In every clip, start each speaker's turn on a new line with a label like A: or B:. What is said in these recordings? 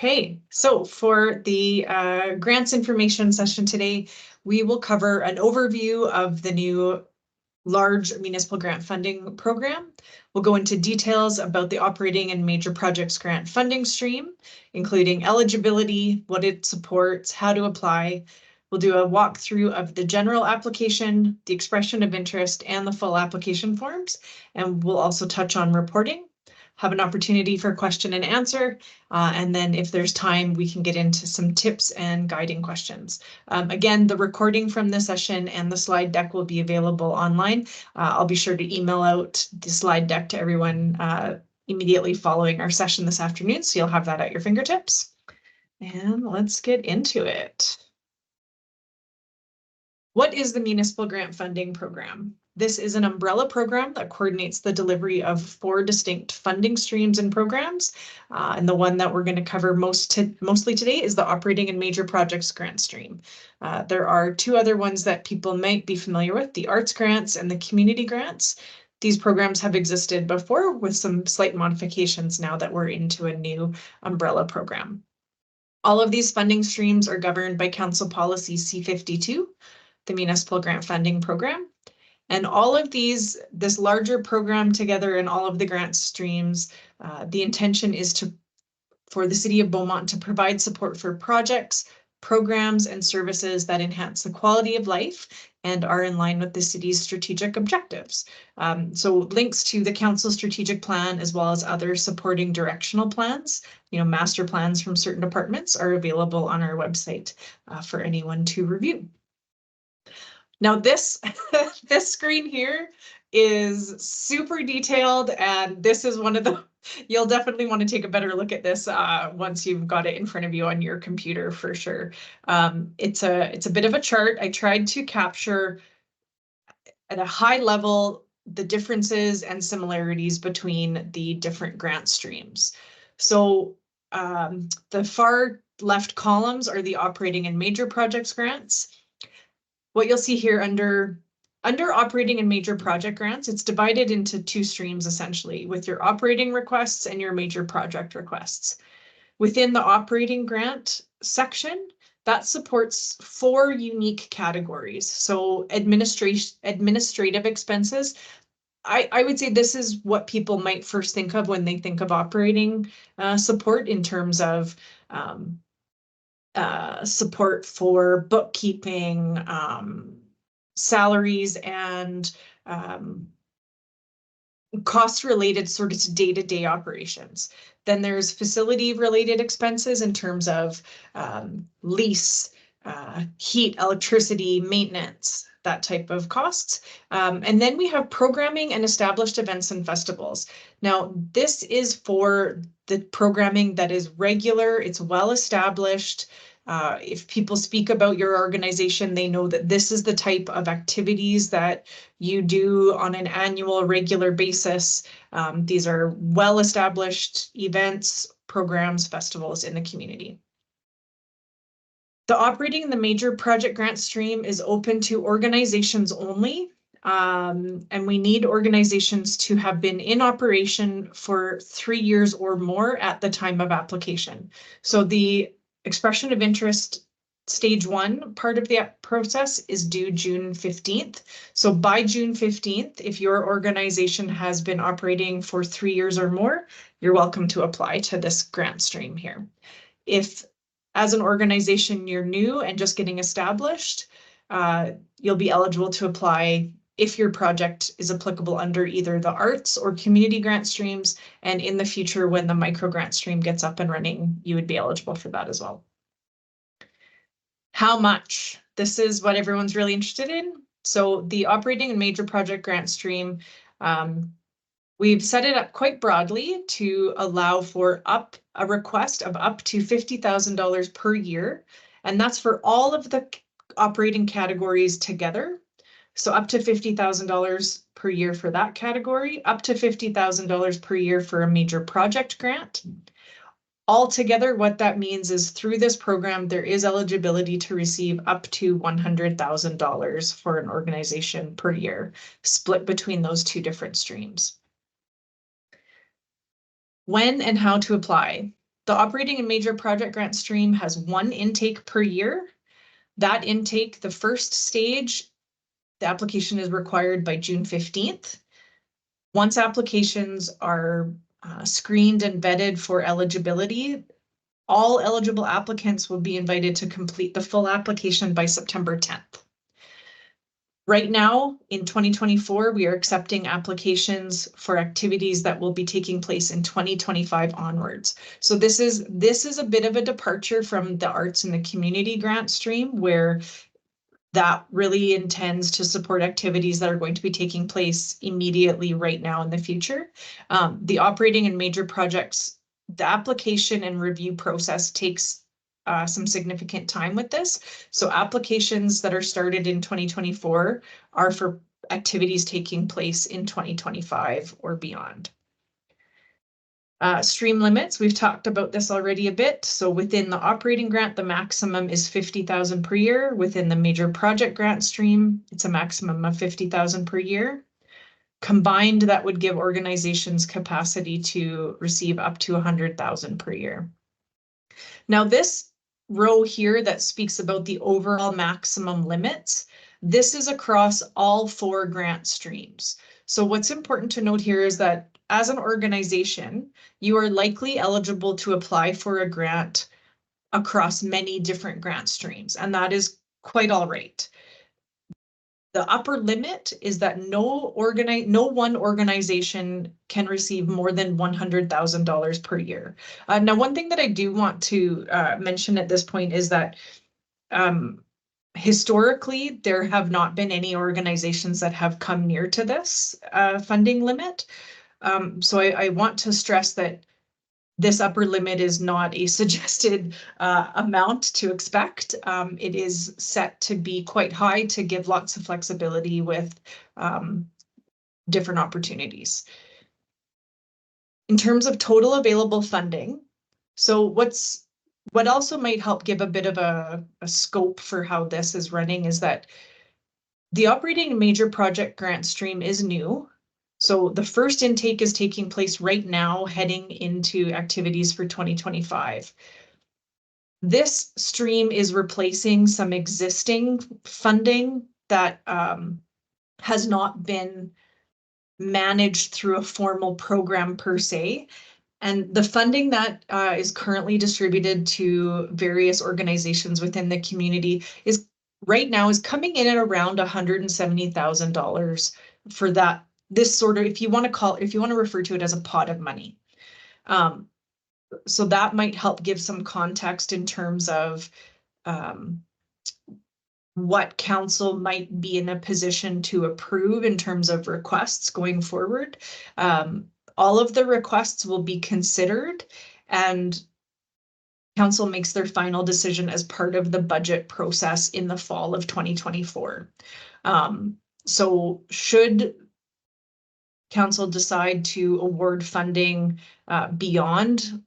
A: Okay, so for the grants information session today, we will cover an overview of the new large municipal grant funding program. We'll go into details about the operating and major projects grant funding stream, including eligibility, what it supports, how to apply. We'll do a walkthrough of the general application, the expression of interest, and the full application forms. And we'll also touch on reporting, have an opportunity for question and answer. And then if there's time, we can get into some tips and guiding questions. Again, the recording from the session and the slide deck will be available online. I'll be sure to email out the slide deck to everyone immediately following our session this afternoon, so you'll have that at your fingertips. And let's get into it. What is the Municipal Grant Funding Program? This is an umbrella program that coordinates the delivery of 4 distinct funding streams and programs. And the one that we're going to cover mostly today is the Operating and Major Projects Grant Stream. There are 2 other ones that people might be familiar with, the Arts Grants and the Community Grants. These programs have existed before with some slight modifications now that we're into a new umbrella program. All of these funding streams are governed by Council Policy C52, the Municipal Grant Funding Program. And all of this larger program together and all of the grant streams, the intention is for the City of Beaumont to provide support for projects, programs, and services that enhance the quality of life and are in line with the city's strategic objectives. So links to the council strategic plan, as well as other supporting directional plans, master plans from certain departments, are available on our website for anyone to review. Now this screen here is super detailed, and this is one of the, you'll definitely want to take a better look at this once you've got it in front of you on your computer for sure. It's a bit of a chart. I tried to capture at a high level the differences and similarities between the different grant streams. So the far left columns are the operating and major projects grants. What you'll see here under operating and major project grants, it's divided into 2 streams essentially, with your operating requests and your major project requests. Within the operating grant section, that supports 4 unique categories. So administrative expenses. I would say this is what people might first think of when they think of operating support, in terms of support for bookkeeping, salaries, and costs related sort of to day-to-day operations. Then there's facility-related expenses in terms of lease, heat, electricity, maintenance, that type of costs. And then we have programming and established events and festivals. Now, this is for the programming that is regular, it's well established. If people speak about your organization, they know that this is the type of activities that you do on an annual, regular basis. These are well-established events, programs, festivals in the community. The operating and the major project grant stream is open to organizations only. And we need organizations to have been in operation for 3 years or more at the time of application. So the expression of interest stage 1 part of the process is due June 15th. So by June 15th, if your organization has been operating for 3 years or more, you're welcome to apply to this grant stream here. If as an organization you're new and just getting established, you'll be eligible to apply if your project is applicable under either the arts or community grant streams, and in the future when the micro grant stream gets up and running, you would be eligible for that as well. How much? This is what everyone's really interested in. So the operating and major project grant stream, we've set it up quite broadly to allow for a request of up to $50,000 per year, and that's for all of the operating categories together. So up to $50,000 per year for that category, up to $50,000 per year for a major project grant. Altogether, what that means is through this program, there is eligibility to receive up to $100,000 for an organization per year, split between those 2 different streams. When and how to apply. The operating and major project grant stream has one intake per year. That intake, the first stage, the application is required by June 15th. Once applications are screened and vetted for eligibility, all eligible applicants will be invited to complete the full application by September 10th. Right now, in 2024, we are accepting applications for activities that will be taking place in 2025 onwards. So this is a bit of a departure from the arts and the community grant stream, where that really intends to support activities that are going to be taking place immediately right now in the future. The operating and major projects, the application and review process takes some significant time with this. So applications that are started in 2024 are for activities taking place in 2025 or beyond. Stream limits, we've talked about this already a bit. So within the operating grant, the maximum is 50,000 per year. Within the major project grant stream, it's a maximum of 50,000 per year. Combined, that would give organizations capacity to receive up to 100,000 per year. Now this row here that speaks about the overall maximum limits, this is across all 4 grant streams. So what's important to note here is that as an organization, you are likely eligible to apply for a grant across many different grant streams, and that is quite all right. The upper limit is that no one organization can receive more than $100,000 per year. Now, one thing that I do want to mention at this point is that historically, there have not been any organizations that have come near to this funding limit. So I want to stress that this upper limit is not a suggested amount to expect. It is set to be quite high to give lots of flexibility with different opportunities. In terms of total available funding, so what also might help give a bit of a scope for how this is running is that the operating major project grant stream is new. So the first intake is taking place right now, heading into activities for 2025. This stream is replacing some existing funding that has not been managed through a formal program per se. And the funding that is currently distributed to various organizations within the community is right now is coming in at around $170,000 for that. This sort of, if you want to refer to it as a pot of money. So that might help give some context in terms of what council might be in a position to approve in terms of requests going forward. All of the requests will be considered, and council makes their final decision as part of the budget process in the fall of 2024. So should council decide to award funding beyond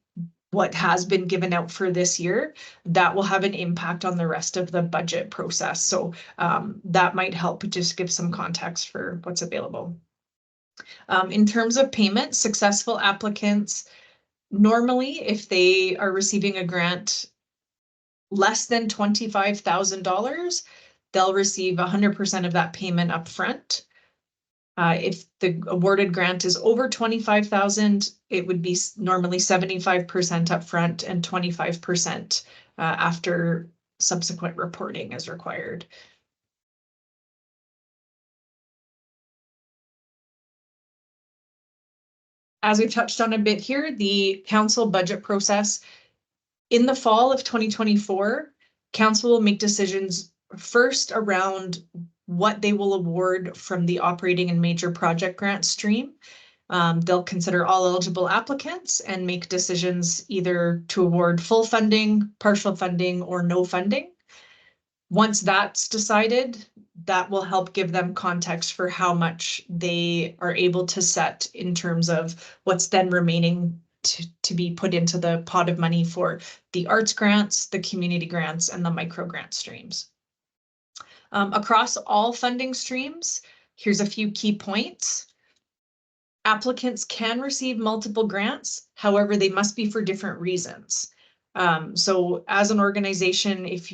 A: what has been given out for this year, that will have an impact on the rest of the budget process. So that might help just give some context for what's available. In terms of payment, successful applicants, normally if they are receiving a grant less than $25,000, they'll receive 100% of that payment up front. If the awarded grant is over 25,000, it would be normally 75% upfront and 25% after subsequent reporting is required. As we've touched on a bit here, the council budget process in the fall of 2024, council will make decisions first around what they will award from the operating and major project grant stream. They'll consider all eligible applicants and make decisions either to award full funding, partial funding, or no funding. Once that's decided, that will help give them context for how much they are able to set in terms of what's then remaining to be put into the pot of money for the arts grants, the community grants, and the micro grant streams. Across all funding streams, here's a few key points. Applicants can receive multiple grants, however, they must be for different reasons. So as an organization, if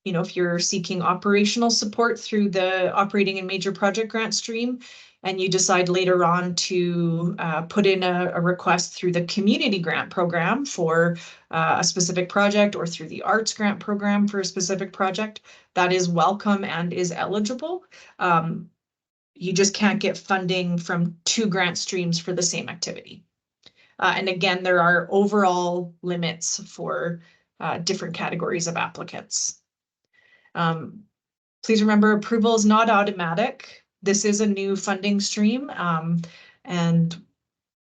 A: if you're seeking operational support through the operating and major project grant stream, and you decide later on to put in a request through the community grant program for a specific project, or through the arts grant program for a specific project, that is welcome and is eligible. You just can't get funding from two grant streams for the same activity. And again, there are overall limits for different categories of applicants. Please remember, approval is not automatic. This is a new funding stream, and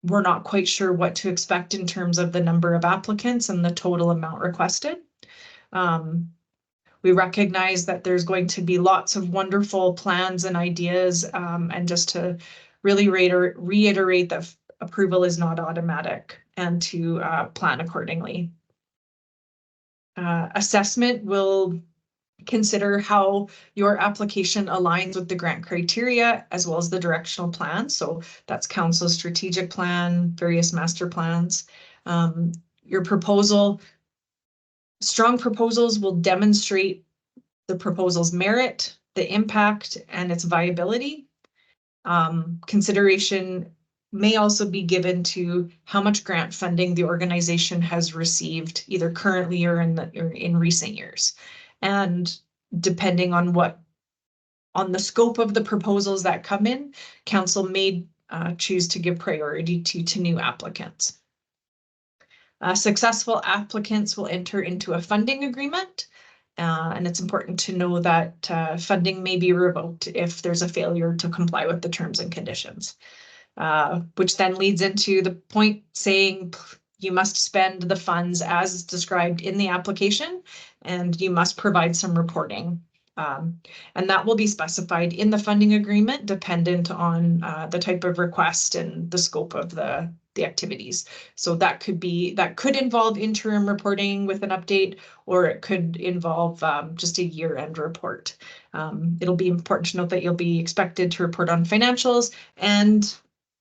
A: we're not quite sure what to expect in terms of the number of applicants and the total amount requested. We recognize that there's going to be lots of wonderful plans and ideas, and just to really reiterate that approval is not automatic, and to plan accordingly. Assessment will consider how your application aligns with the grant criteria as well as the directional plan. So that's council's strategic plan, various master plans. Your proposal, strong proposals will demonstrate the proposal's merit, the impact, and its viability. Consideration may also be given to how much grant funding the organization has received, either currently or in recent years. And depending on the scope of the proposals that come in, council may choose to give priority to new applicants. Successful applicants will enter into a funding agreement, and it's important to know that funding may be revoked if there's a failure to comply with the terms and conditions, which then leads into the point saying you must spend the funds as described in the application, and you must provide some reporting. And that will be specified in the funding agreement, dependent on the type of request and the scope of the activities. So that could involve interim reporting with an update, or it could involve just a year-end report. It'll be important to note that you'll be expected to report on financials and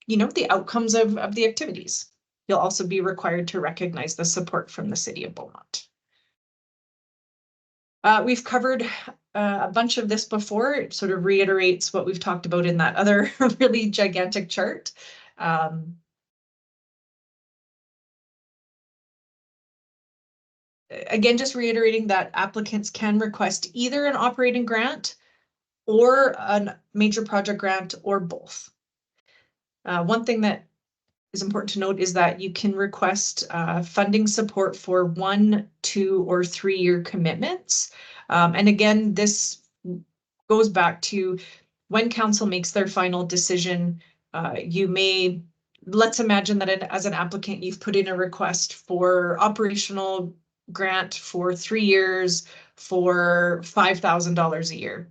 A: the outcomes of the activities. You'll also be required to recognize the support from the City of Beaumont. We've covered a bunch of this before. It sort of reiterates what we've talked about in that other really gigantic chart. Again, just reiterating that applicants can request either an operating grant or a major project grant, or both. One thing that is important to note is that you can request funding support for 1, 2, or 3-year commitments. And again, this goes back to when council makes their final decision. Let's imagine that as an applicant, you've put in a request for operational grant for 3 years for $5,000 a year.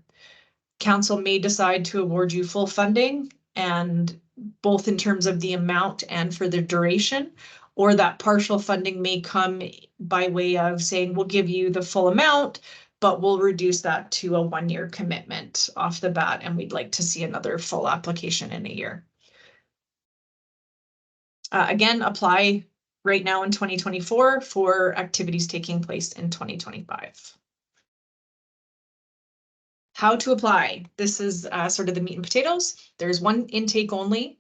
A: Council may decide to award you full funding, and both in terms of the amount and for the duration, or that partial funding may come by way of saying, we'll give you the full amount, but we'll reduce that to a 1-year commitment off the bat, and we'd like to see another full application in a year. Again, apply right now in 2024 for activities taking place in 2025. How to apply. This is sort of the meat and potatoes. There's one intake only,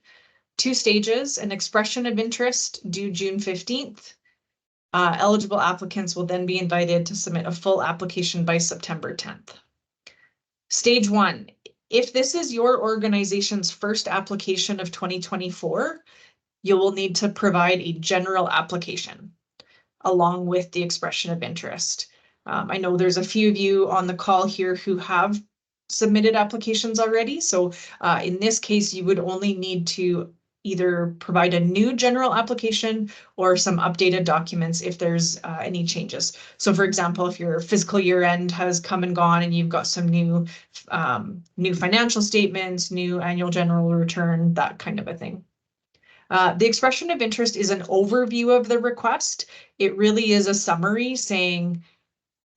A: 2 stages, an expression of interest due June 15th. Eligible applicants will then be invited to submit a full application by September 10th. Stage 1. If this is your organization's first application of 2024, you will need to provide a general application along with the expression of interest. I know there's a few of you on the call here who have submitted applications already. So in this case, you would only need to either provide a new general application or some updated documents if there's any changes. So for example, if your fiscal year end has come and gone and you've got some new financial statements, new annual general return, that kind of a thing. The expression of interest is an overview of the request. It really is a summary saying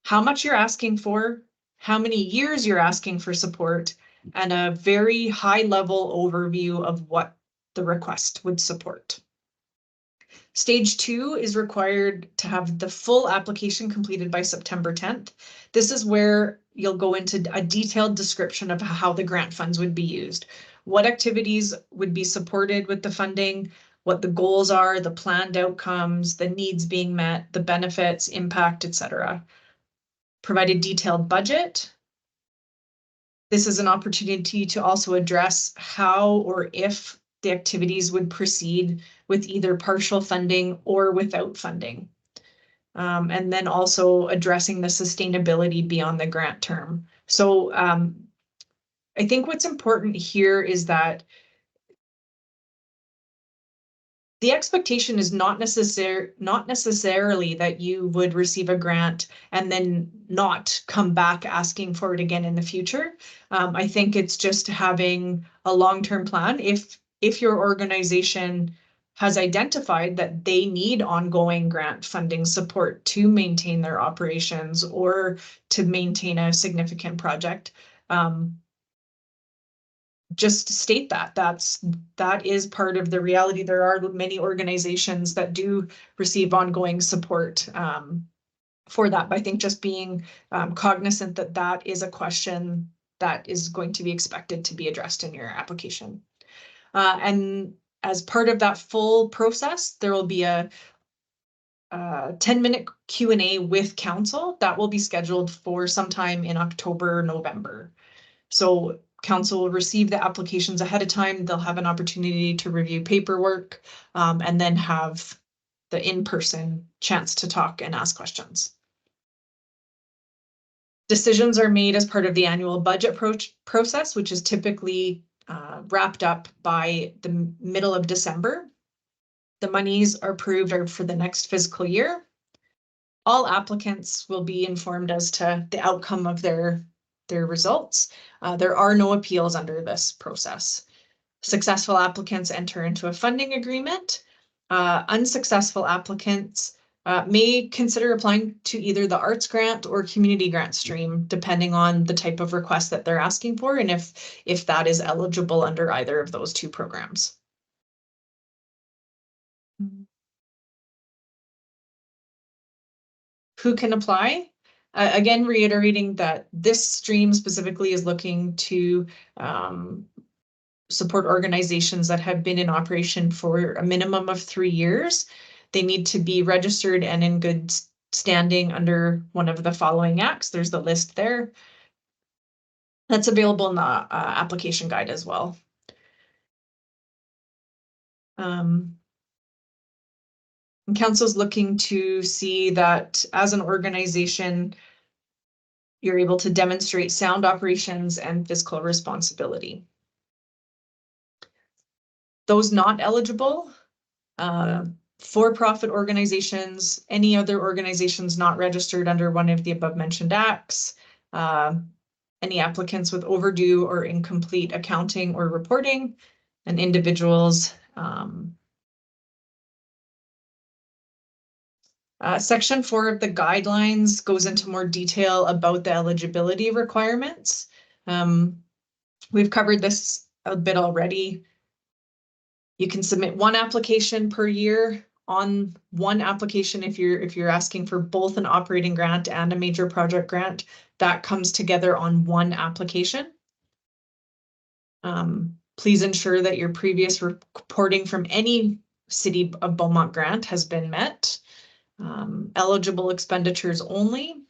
A: how much you're asking for, how many years you're asking for support, and a very high-level overview of what the request would support. Stage 2 is required to have the full application completed by September 10th. This is where you'll go into a detailed description of how the grant funds would be used, what activities would be supported with the funding, what the goals are, the planned outcomes, the needs being met, the benefits, impact, etc. Provide a detailed budget. This is an opportunity to also address how or if the activities would proceed with either partial funding or without funding. And then also addressing the sustainability beyond the grant term. So I think what's important here is that the expectation is not necessarily that you would receive a grant and then not come back asking for it again in the future. I think it's just having a long-term plan. If your organization has identified that they need ongoing grant funding support to maintain their operations or to maintain a significant project, just state that that is part of the reality. There are many organizations that do receive ongoing support for that, but I think just being cognizant that that is a question that is going to be expected to be addressed in your application. And as part of that full process, there will be a 10-minute Q&A with council that will be scheduled for sometime in October, November. So council will receive the applications ahead of time. They'll have an opportunity to review paperwork and then have the in-person chance to talk and ask questions. Decisions are made as part of the annual budget process, which is typically wrapped up by the middle of December. The monies are approved for the next fiscal year. All applicants will be informed as to the outcome of their results. There are no appeals under this process. Successful applicants enter into a funding agreement. Unsuccessful applicants may consider applying to either the arts grant or community grant stream, depending on the type of request that they're asking for and if that is eligible under either of those two programs. Who can apply? Again, reiterating that this stream specifically is looking to support organizations that have been in operation for a minimum of 3 years. They need to be registered and in good standing under one of the following acts. There's the list there. That's available in the application guide as well. Council's looking to see that as an organization, you're able to demonstrate sound operations and fiscal responsibility. Those not eligible, for-profit organizations, any other organizations not registered under one of the above mentioned acts, any applicants with overdue or incomplete accounting or reporting, and individuals. Section 4 of the guidelines goes into more detail about the eligibility requirements. We've covered this a bit already. You can submit one application per year. On one application, if you're asking for both an operating grant and a major project grant, that comes together on one application. Please ensure that your previous reporting from any City of Beaumont grant has been met. Eligible expenditures only.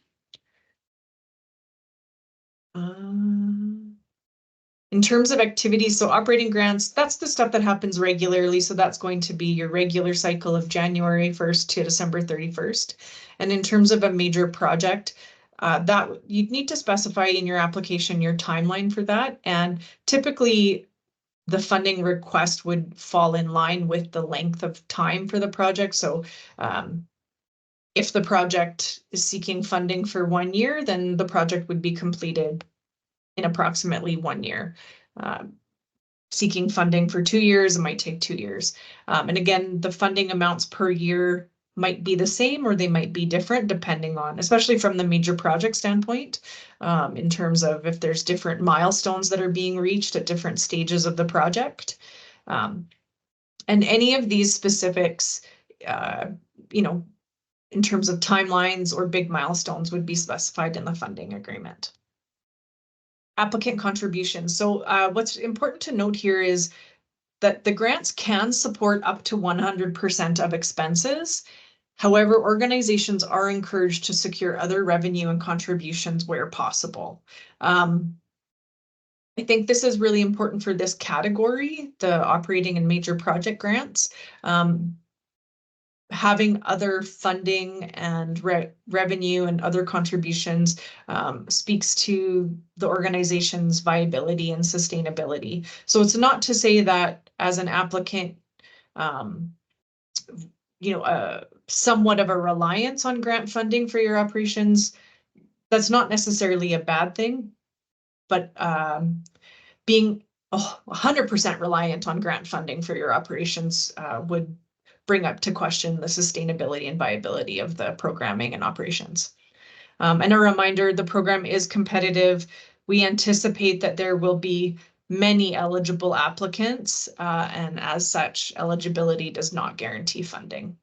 A: In terms of activities, so operating grants, that's the stuff that happens regularly. So that's going to be your regular cycle of January 1st to December 31st. And in terms of a major project, that you'd need to specify in your application your timeline for that. And typically the funding request would fall in line with the length of time for the project. So if the project is seeking funding for 1 year, then the project would be completed in approximately 1 year. Seeking funding for 2 years, it might take 2 years. And again, the funding amounts per year might be the same or they might be different depending on, especially from the major project standpoint, in terms of if there's different milestones that are being reached at different stages of the project. And any of these specifics, in terms of timelines or big milestones would be specified in the funding agreement. Applicant contributions. So what's important to note here is that the grants can support up to 100% of expenses. However, organizations are encouraged to secure other revenue and contributions where possible. I think this is really important for this category, the operating and major project grants. Having other funding and revenue and other contributions speaks to the organization's viability and sustainability. So it's not to say that as an applicant, somewhat of a reliance on grant funding for your operations, that's not necessarily a bad thing, but being 100% reliant on grant funding for your operations would bring up to question the sustainability and viability of the programming and operations. And a reminder, the program is competitive. We anticipate that there will be many eligible applicants, and as such, eligibility does not guarantee funding.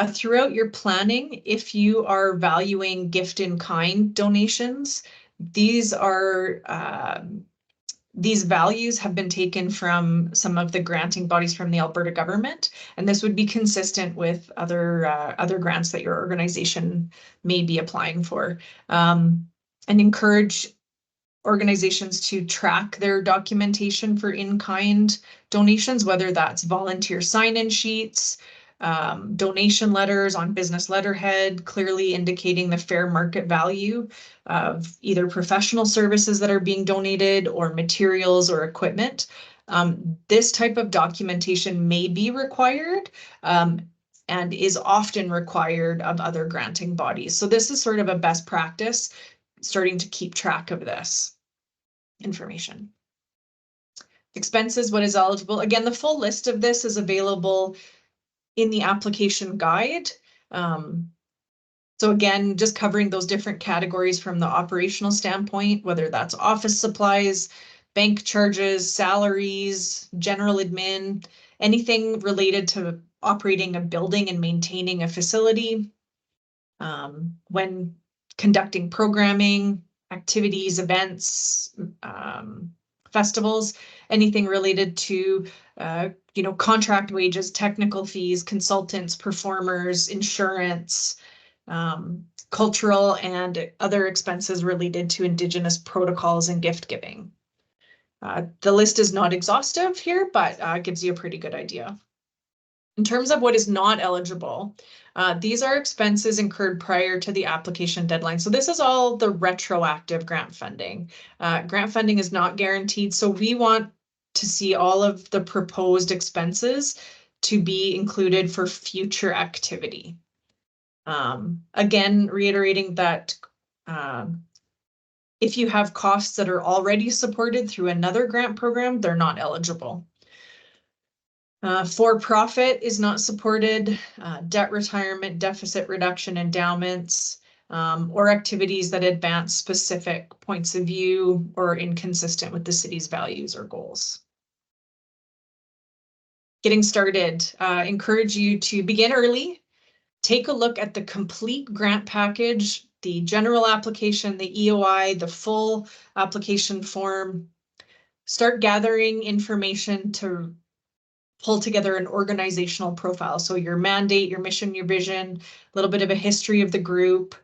A: Throughout your planning, if you are valuing gift in kind donations, these values have been taken from some of the granting bodies from the Alberta government, and this would be consistent with other grants that your organization may be applying for, and encourage organizations to track their documentation for in-kind donations, whether that's volunteer sign-in sheets, donation letters on business letterhead, clearly indicating the fair market value of either professional services that are being donated or materials or equipment. This type of documentation may be required and is often required of other granting bodies. So this is sort of a best practice, starting to keep track of this information. Expenses, what is eligible? Again, the full list of this is available in the application guide. So again, just covering those different categories from the operational standpoint, whether that's office supplies, bank charges, salaries, general admin, anything related to operating a building and maintaining a facility. When conducting programming, activities, events, festivals, anything related to contract wages, technical fees, consultants, performers, insurance, cultural and other expenses related to Indigenous protocols and gift giving. The list is not exhaustive here, but gives you a pretty good idea. In terms of what is not eligible, these are expenses incurred prior to the application deadline. So this is all the retroactive grant funding. Grant funding is not guaranteed, so we want to see all of the proposed expenses to be included for future activity. Again, reiterating that if you have costs that are already supported through another grant program, they're not eligible. For-profit is not supported, debt retirement, deficit reduction, endowments, or activities that advance specific points of view or inconsistent with the city's values or goals. Getting started, encourage you to begin early. Take a look at the complete grant package, the general application, the EOI, the full application form. Start gathering information to pull together an organizational profile. So your mandate, your mission, your vision, a little bit of a history of the group.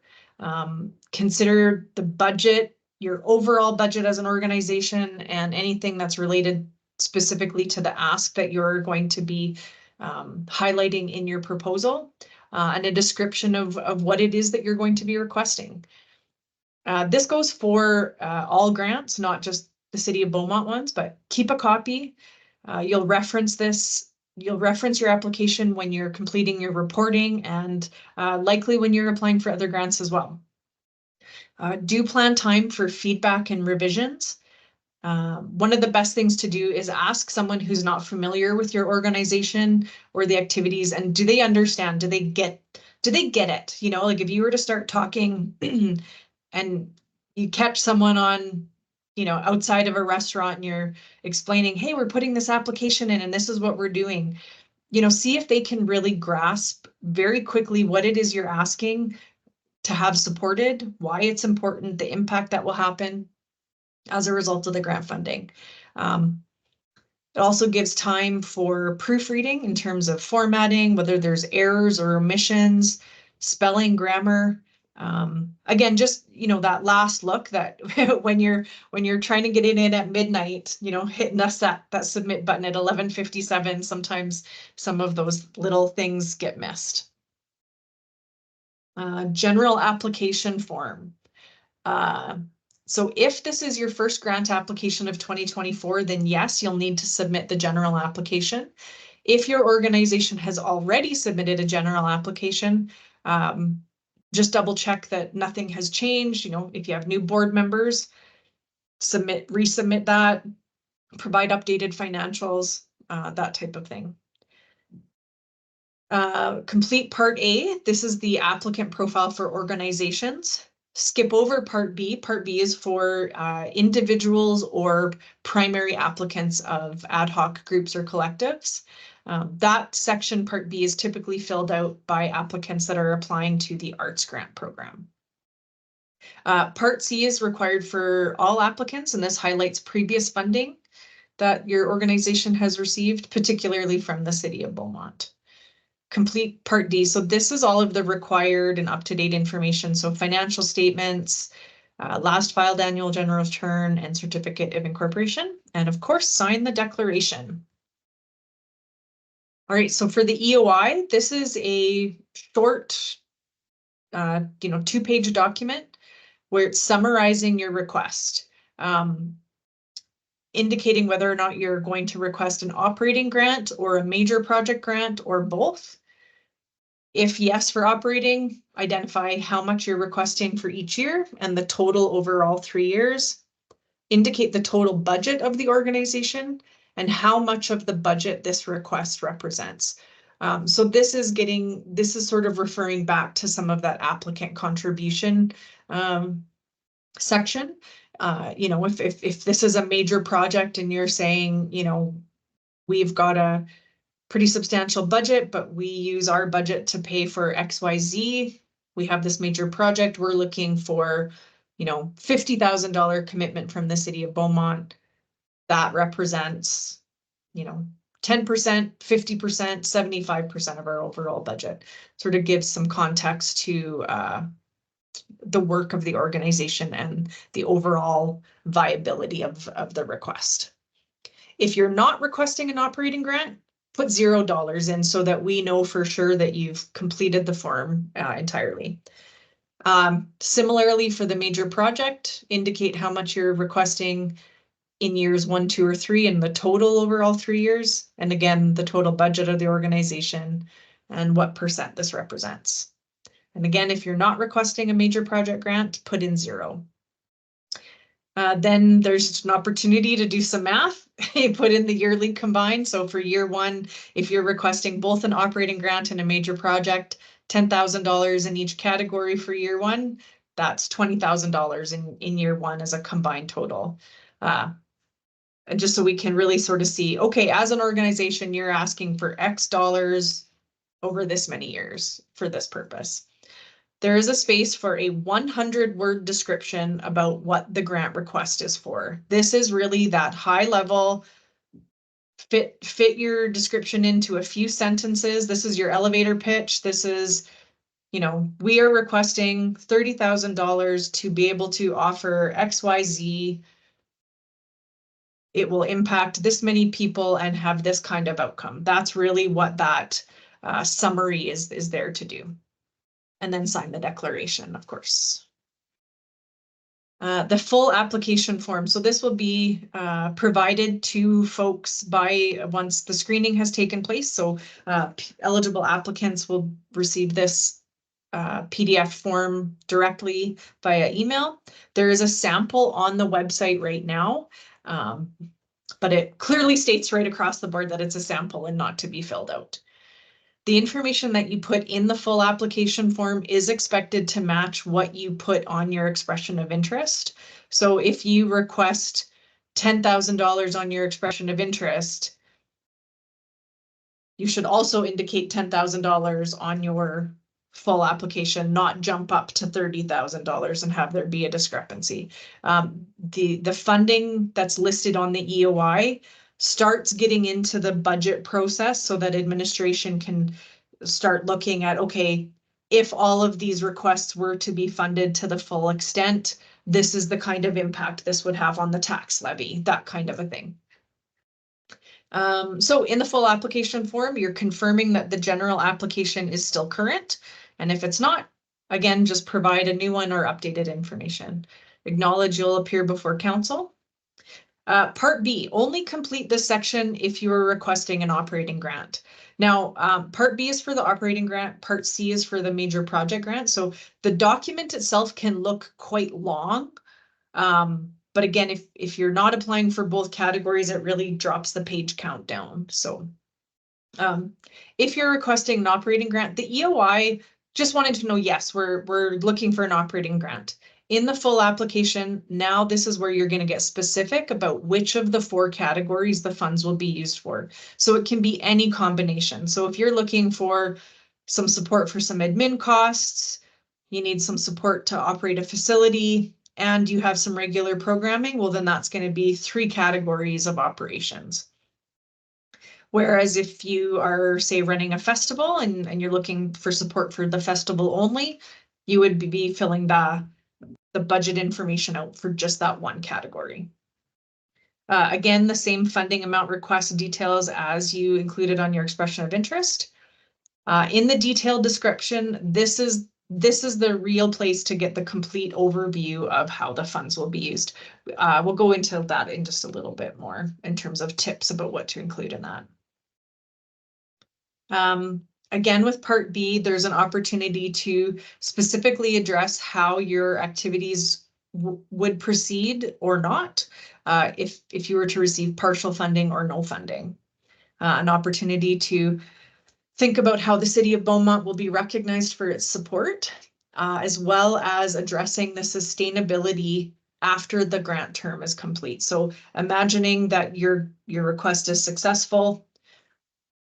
A: Consider the budget, your overall budget as an organization, and anything that's related specifically to the ask that you're going to be highlighting in your proposal, and a description of what it is that you're going to be requesting. This goes for all grants, not just the City of Beaumont ones, but keep a copy. You'll reference this. You'll reference your application when you're completing your reporting and likely when you're applying for other grants as well. Do plan time for feedback and revisions. One of the best things to do is ask someone who's not familiar with your organization or the activities, and do they understand? Do they get it? You know, like if you were to start talking and you catch someone on, you know, outside of a restaurant and you're explaining, hey, we're putting this application in and this is what we're doing, you know, see if they can really grasp very quickly what it is you're asking to have supported, why it's important, the impact that will happen as a result of the grant funding. It also gives time for proofreading in terms of formatting, whether there's errors or omissions, spelling, grammar. Again, just, you know, that last look that when you're trying to get it in at midnight, you know, hitting us that submit button at 11:57, sometimes some of those little things get missed. General application form. So if this is your first grant application of 2024, then yes, you'll need to submit the general application. If your organization has already submitted a general application, just double check that nothing has changed. You know, if you have new board members, resubmit that, provide updated financials, that type of thing. Complete Part A. This is the applicant profile for organizations. Skip over Part B. Part B is for individuals or primary applicants of ad hoc groups or collectives. That section, Part B, is typically filled out by applicants that are applying to the arts grant program. Part C is required for all applicants, and this highlights previous funding that your organization has received, particularly from the City of Beaumont. Complete Part D. So this is all of the required and up-to-date information. So financial statements, last filed annual general return, and certificate of incorporation. And of course, sign the declaration. All right, so for the EOI, this is a short, you know, 2-page document where it's summarizing your request, indicating whether or not you're going to request an operating grant or a major project grant or both. If yes for operating, identify how much you're requesting for each year and the total over all 3 years. Indicate the total budget of the organization and how much of the budget this request represents. So this is sort of referring back to some of that applicant contribution section. You know, if this is a major project and you're saying, you know, we've got a pretty substantial budget, but we use our budget to pay for XYZ. We have this major project. We're looking for, you know, $50,000 commitment from the City of Beaumont. That represents, you know, 10%, 50%, 75% of our overall budget. Sort of gives some context to the work of the organization and the overall viability of the request. If you're not requesting an operating grant, put $0 in so that we know for sure that you've completed the form entirely. Similarly, for the major project, indicate how much you're requesting in years 1, 2, or 3 and the total over all 3 years. And again, the total budget of the organization and what percent this represents. And again, if you're not requesting a major project grant, put in 0. Then there's an opportunity to do some math. You put in the yearly combined. So for year 1, if you're requesting both an operating grant and a major project, $10,000 in each category for year 1, that's $20,000 in year 1 as a combined total. And just so we can really sort of see, okay, as an organization, you're asking for X dollars over this many years for this purpose. There is a space for a 100-word description about what the grant request is for. This is really that high level, fit your description into a few sentences. This is your elevator pitch. This is, you know, we are requesting $30,000 to be able to offer XYZ. It will impact this many people and have this kind of outcome. That's really what that summary is there to do. And then sign the declaration, of course. The full application form. So this will be provided to folks once the screening has taken place. So eligible applicants will receive this PDF form directly via email. There is a sample on the website right now. But it clearly states right across the board that it's a sample and not to be filled out. The information that you put in the full application form is expected to match what you put on your expression of interest. So if you request $10,000 on your expression of interest, you should also indicate $10,000 on your full application, not jump up to $30,000 and have there be a discrepancy. The funding that's listed on the EOI starts getting into the budget process so that administration can start looking at, okay, if all of these requests were to be funded to the full extent, this is the kind of impact this would have on the tax levy, that kind of a thing. So in the full application form, you're confirming that the general application is still current. And if it's not, again, just provide a new one or updated information. Acknowledge you'll appear before council. Part B, only complete this section if you are requesting an operating grant. Now, Part B is for the operating grant, Part C is for the major project grant. So the document itself can look quite long. But again, if you're not applying for both categories, it really drops the page count down. So if you're requesting an operating grant, the EOI just wanted to know, yes, we're looking for an operating grant. In the full application, now this is where you're going to get specific about which of the 4 categories the funds will be used for. So it can be any combination. So if you're looking for some support for some admin costs, you need some support to operate a facility, and you have some regular programming, well, then that's going to be 3 categories of operations. Whereas if you are, say, running a festival and you're looking for support for the festival only, you would be filling the budget information out for just that one category. Again, the same funding amount request details as you included on your expression of interest. In the detailed description, this is the real place to get the complete overview of how the funds will be used. We'll go into that in just a little bit more in terms of tips about what to include in that. Again, with Part B, there's an opportunity to specifically address how your activities would proceed or not if you were to receive partial funding or no funding. An opportunity to think about how the city of Beaumont will be recognized for its support, as well as addressing the sustainability after the grant term is complete. So imagining that your request is successful,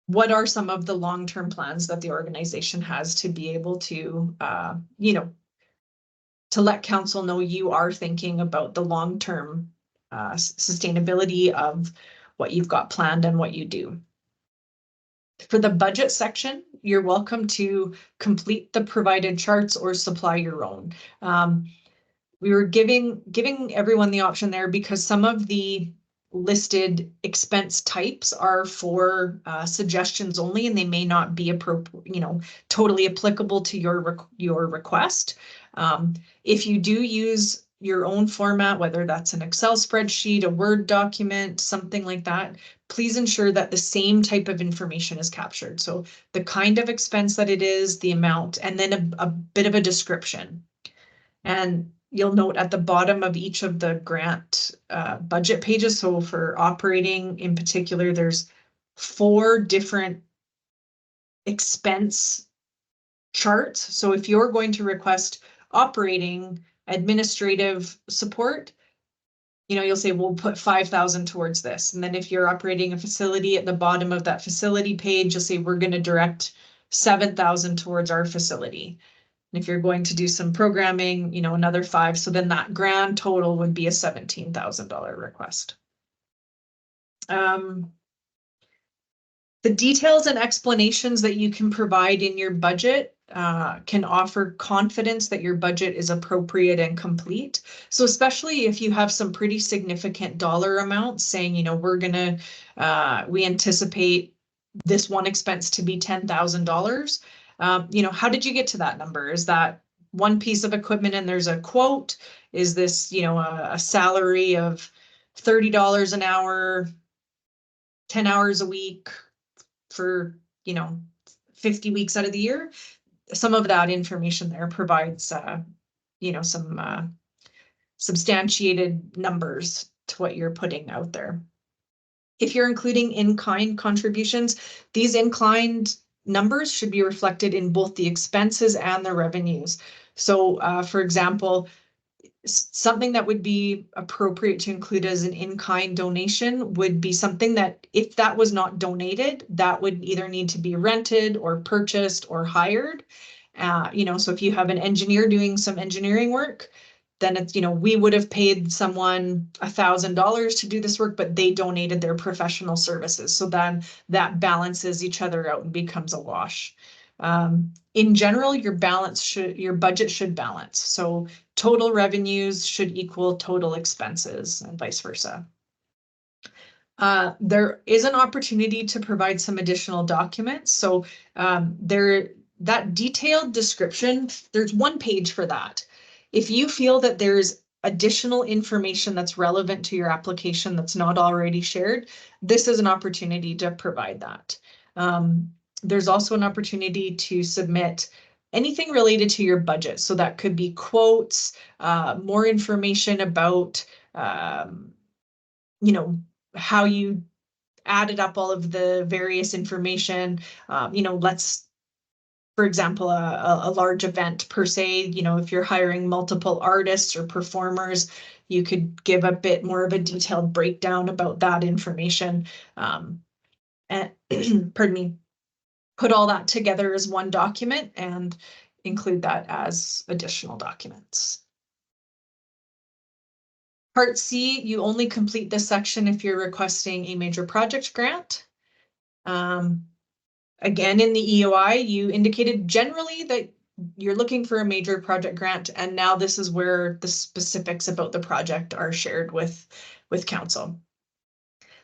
A: what are some of the long-term plans that the organization has to be able to, to let council know you are thinking about the long-term sustainability of what you've got planned and what you do. For the budget section, you're welcome to complete the provided charts or supply your own. We were giving everyone the option there because some of the listed expense types are for suggestions only, and they may not be appropriate, totally applicable to your request. If you do use your own format, whether that's an Excel spreadsheet, a Word document, something like that, please ensure that the same type of information is captured. So the kind of expense that it is, the amount, and then a bit of a description. And you'll note at the bottom of each of the grant budget pages, so for operating in particular, there's 4 different expense charts. So if you're going to request operating administrative support, you'll say, we'll put 5,000 towards this. And then if you're operating a facility, at the bottom of that facility page, you'll say, we're going to direct 7,000 towards our facility. And if you're going to do some programming, another 5. So then that grand total would be a $17,000 request. The details and explanations that you can provide in your budget can offer confidence that your budget is appropriate and complete. So especially if you have some pretty significant dollar amounts saying, we anticipate this one expense to be $10,000. How did you get to that number? Is that one piece of equipment and there's a quote? Is this, a salary of $30 an hour, 10 hours a week for, 50 weeks out of the year? Some of that information there provides, some substantiated numbers to what you're putting out there. If you're including in-kind contributions, these in-kind numbers should be reflected in both the expenses and the revenues. So for example, something that would be appropriate to include as an in-kind donation would be something that if that was not donated, that would either need to be rented or purchased or hired. So if you have an engineer doing some engineering work, then it's, we would have paid someone $1,000 to do this work, but they donated their professional services. So then that balances each other out and becomes a wash. In general, your budget should balance. So total revenues should equal total expenses and vice versa. There is an opportunity to provide some additional documents. So that detailed description, there's one page for that. If you feel that there's additional information that's relevant to your application that's not already shared, this is an opportunity to provide that. There's also an opportunity to submit anything related to your budget. So that could be quotes, more information about, how you added up all of the various information. For example, a large event per se, if you're hiring multiple artists or performers, you could give a bit more of a detailed breakdown about that information. And pardon me, put all that together as one document and include that as additional documents. Part C, you only complete this section if you're requesting a major project grant. Again, in the EOI, you indicated generally that you're looking for a major project grant, and now this is where the specifics about the project are shared with council.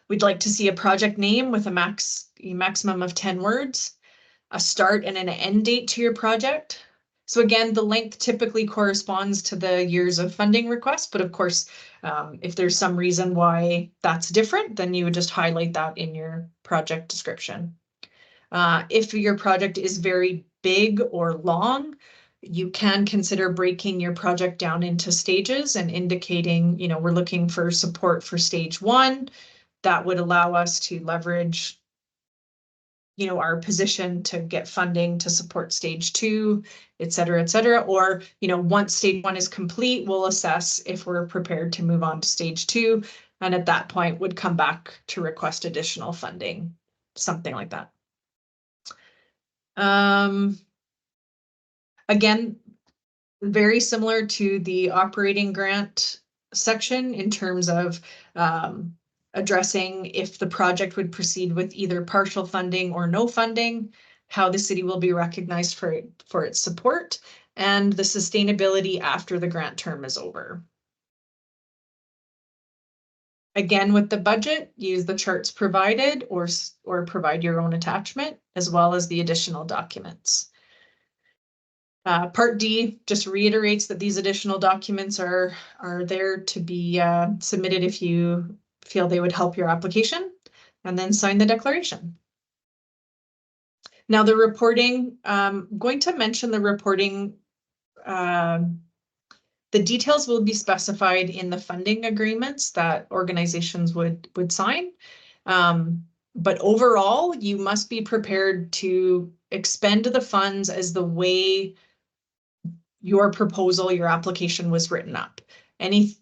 A: We'd like to see a project name with a maximum of 10 words, a start and an end date to your project. So again, the length typically corresponds to the years of funding request, but of course, if there's some reason why that's different, then you would just highlight that in your project description. If your project is very big or long, you can consider breaking your project down into stages and indicating, we're looking for support for stage 1. That would allow us to leverage, our position to get funding to support stage 2, et cetera, et cetera. Or, once stage 1 is complete, we'll assess if we're prepared to move on to stage 2. And at that point would come back to request additional funding, something like that. Again, very similar to the operating grant section in terms of addressing if the project would proceed with either partial funding or no funding, how the city will be recognized for its support, and the sustainability after the grant term is over. Again, with the budget, use the charts provided or provide your own attachment, as well as the additional documents. Part D just reiterates that these additional documents are there to be submitted if you feel they would help your application, and then sign the declaration. Now the reporting, going to mention the reporting, the details will be specified in the funding agreements that organizations would sign. But overall, you must be prepared to expend the funds as the way your proposal, your application was written up. Any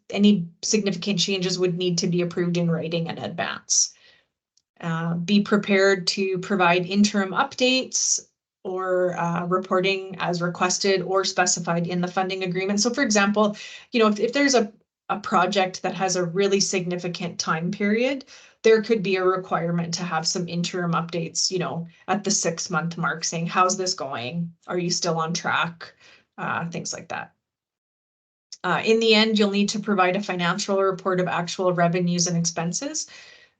A: significant changes would need to be approved in writing in advance. Be prepared to provide interim updates or reporting as requested or specified in the funding agreement. So for example, if there's a project that has a really significant time period, there could be a requirement to have some interim updates, at the 6-month mark saying, how's this going? Are you still on track? Things like that. In the end, you'll need to provide a financial report of actual revenues and expenses.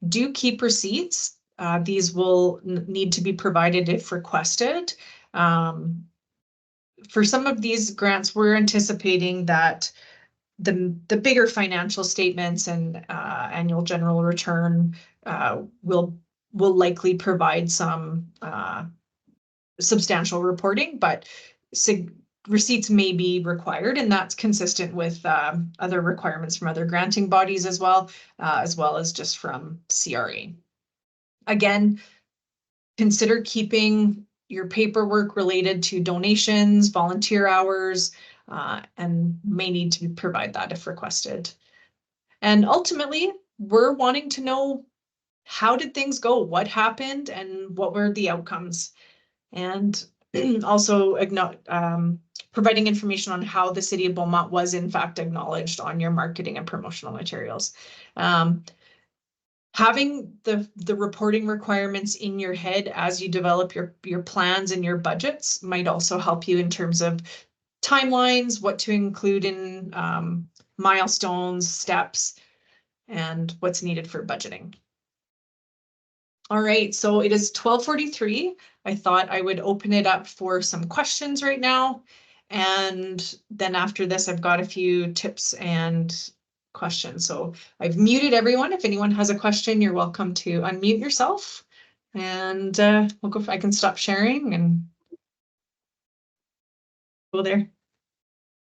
A: Do keep receipts. These will need to be provided if requested. For some of these grants, we're anticipating that the bigger financial statements and annual general return will likely provide some substantial reporting, but receipts may be required, and that's consistent with other requirements from other granting bodies as well as just from CRA. Again, consider keeping your paperwork related to donations, volunteer hours, and may need to provide that if requested. And ultimately, we're wanting to know, how did things go? What happened and what were the outcomes? And also providing information on how the City of Beaumont was in fact acknowledged on your marketing and promotional materials. Having the reporting requirements in your head as you develop your plans and your budgets might also help you in terms of timelines, what to include in milestones, steps, and what's needed for budgeting. All right, so it is 12:43. I thought I would open it up for some questions right now. And then after this, I've got a few tips and questions. So I've muted everyone. If anyone has a question, you're welcome to unmute yourself. And we'll go. I can stop sharing and go there.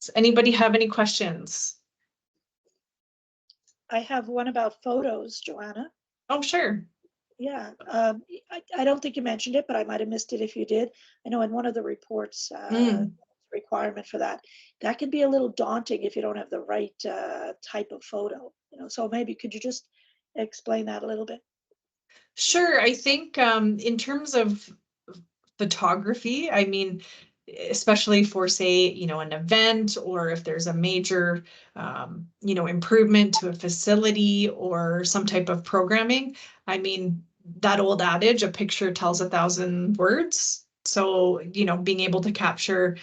A: Does anybody have any questions?
B: I have one about photos, Joanna.
A: Oh, sure.
B: Yeah, I don't think you mentioned it, but I might have missed it if you did. I know in one of the reports, requirement for that can be a little daunting if you don't have the right type of photo, you know, so maybe could you just explain that a little bit?
A: Sure. I think in terms of photography, I mean, especially for, say, you know, an event, or if there's a major, you know, improvement to a facility or some type of programming. I mean, that old adage, a picture tells 1,000 words. So, you know, being able to capture,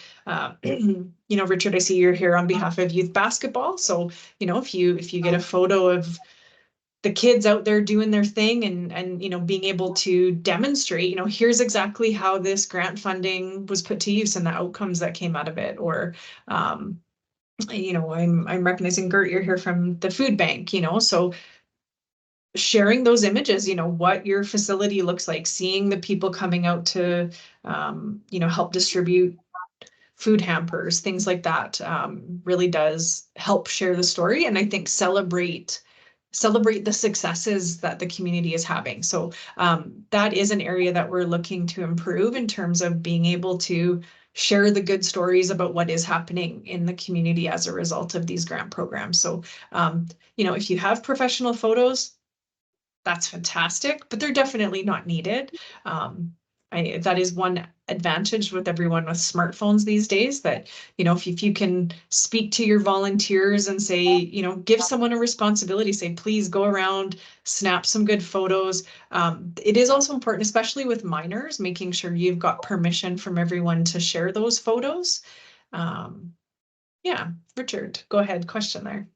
A: you know, Richard, I see you're here on behalf of youth basketball. So, you know, if you get a photo of the kids out there doing their thing and you know, being able to demonstrate, you know, here's exactly how this grant funding was put to use and the outcomes that came out of it. Or you know, I'm recognizing Gert, you're here from the food bank, you know, so sharing those images, you know, what your facility looks like, seeing the people coming out to you know, help distribute food hampers, things like that, really does help share the story, and I think celebrate the successes that the community is having. So that is an area that we're looking to improve in terms of being able to share the good stories about what is happening in the community as a result of these grant programs. So, you know, if you have professional photos, that's fantastic, but they're definitely not needed. That is one advantage with everyone with smartphones these days, that, you know, if you can speak to your volunteers and say, you know, give someone a responsibility, say, please go around, snap some good photos. It is also important, especially with minors, making sure you've got permission from everyone to share those photos. Yeah, Richard, go ahead, question there.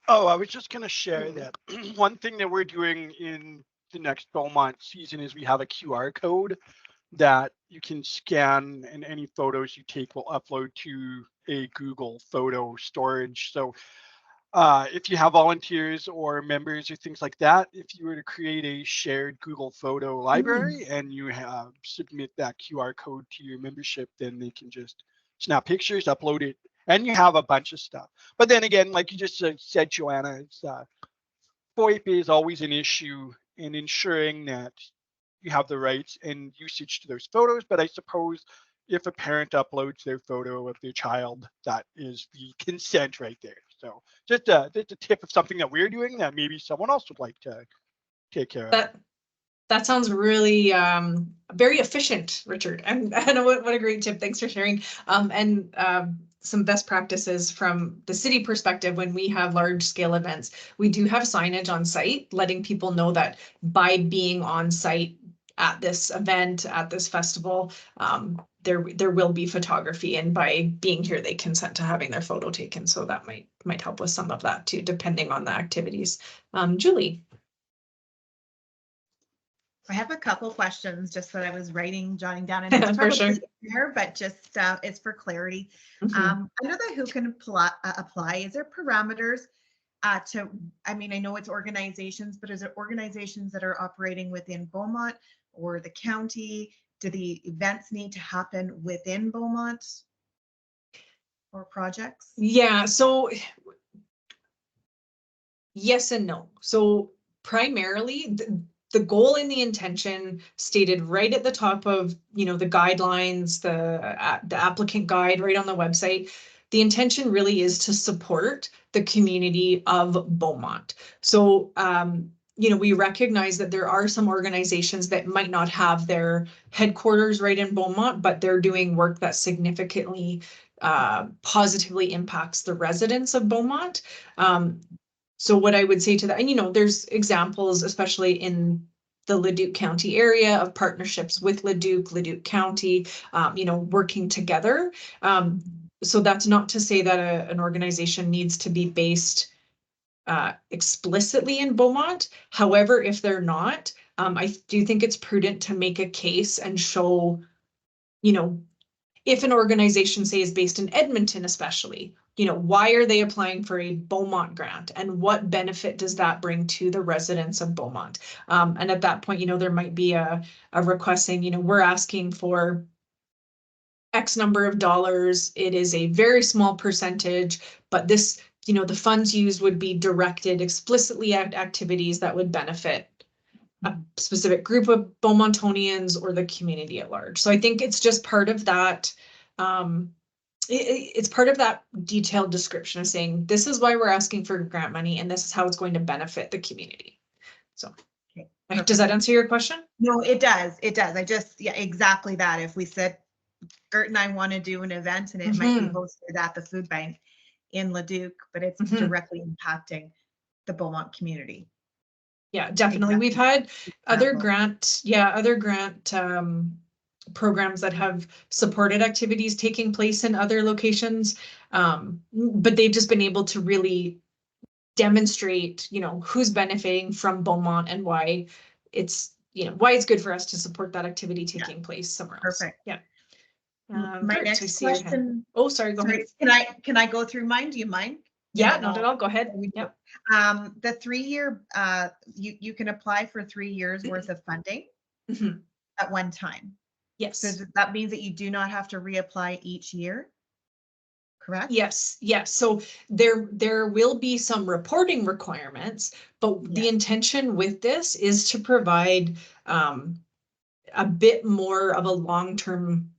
C: Oh, I was just going to share that one thing that we're doing in the next Beaumont season is we have a QR code that you can scan, and any photos you take will upload to a Google photo storage. So if you have volunteers or members or things like that, if you were to create a shared Google photo library and you submit that QR code to your membership, then they can just snap pictures, upload it, and you have a bunch of stuff. But then again, like you just said, Joanna, it's FOIP is always an issue in ensuring that you have the rights and usage to those photos. But I suppose if a parent uploads their photo of their child, that is the consent right there. So just a tip of something that we're doing that maybe someone else would like to take care of.
A: That sounds really very efficient, Richard. And what a great tip. Thanks for sharing. And some best practices from the city perspective. When we have large scale events, we do have signage on site, letting people know that by being on site at this event, at this festival, there will be photography, and by being here, they consent to having their photo taken. So that might help with some of that too, depending on the activities. Julie.
D: I have a couple questions just that I was jotting down, and it's probably sure. There, but just it's for clarity. I know that who can apply. Is there parameters to? I mean, I know it's organizations, but is it organizations that are operating within Beaumont or the county? do the events need to happen within Beaumont or projects?
A: Yeah, so yes and no. So primarily the goal and the intention stated right at the top of, you know, the guidelines, the applicant guide right on the website. The intention really is to support the community of Beaumont. So, you know, we recognize that there are some organizations that might not have their headquarters right in Beaumont, but they're doing work that significantly positively impacts the residents of Beaumont. So what I would say to that, and you know, there's examples, especially in the Leduc County area, of partnerships with Leduc County, you know, working together. So that's not to say that an organization needs to be based explicitly in Beaumont. However, if they're not, I do think it's prudent to make a case and show, you know, if an organization, say, is based in Edmonton, especially, you know, why are they applying for a Beaumont grant and what benefit does that bring to the residents of Beaumont? And at that point, you know, there might be a request saying, you know, we're asking for X number of dollars. It is a very small percentage, but this, you know, the funds used would be directed explicitly at activities that would benefit a specific group of Beaumontonians or the community at large. So I think it's just part of that. It's part of that detailed description of saying, this is why we're asking for grant money and this is how it's going to benefit the community. So, okay. Does that answer your question?
D: No, it does. It does. I just, yeah, exactly that. If we said, Gert and I want to do an event and it might be hosted at the food bank in Leduc, but it's directly impacting the Beaumont community.
A: Yeah, definitely. Exactly. We've had other grant, programs that have supported activities taking place in other locations, but they've just been able to really demonstrate, you know, who's benefiting from Beaumont and why it's, you know, why it's good for us to support that activity taking place somewhere else.
D: Perfect.
A: Yeah.
D: My next question.
A: Oh, sorry. Go ahead.
D: Can I go through mine? Do you mind?
A: Yeah, not at all. Go ahead. Yeah.
D: The 3-year, you can apply for 3 years worth of funding at one time.
A: Yes.
D: So that means that you do not have to reapply each year, correct?
A: Yes, yes. So there will be some reporting requirements, but the intention with this is to provide a bit more of a longer term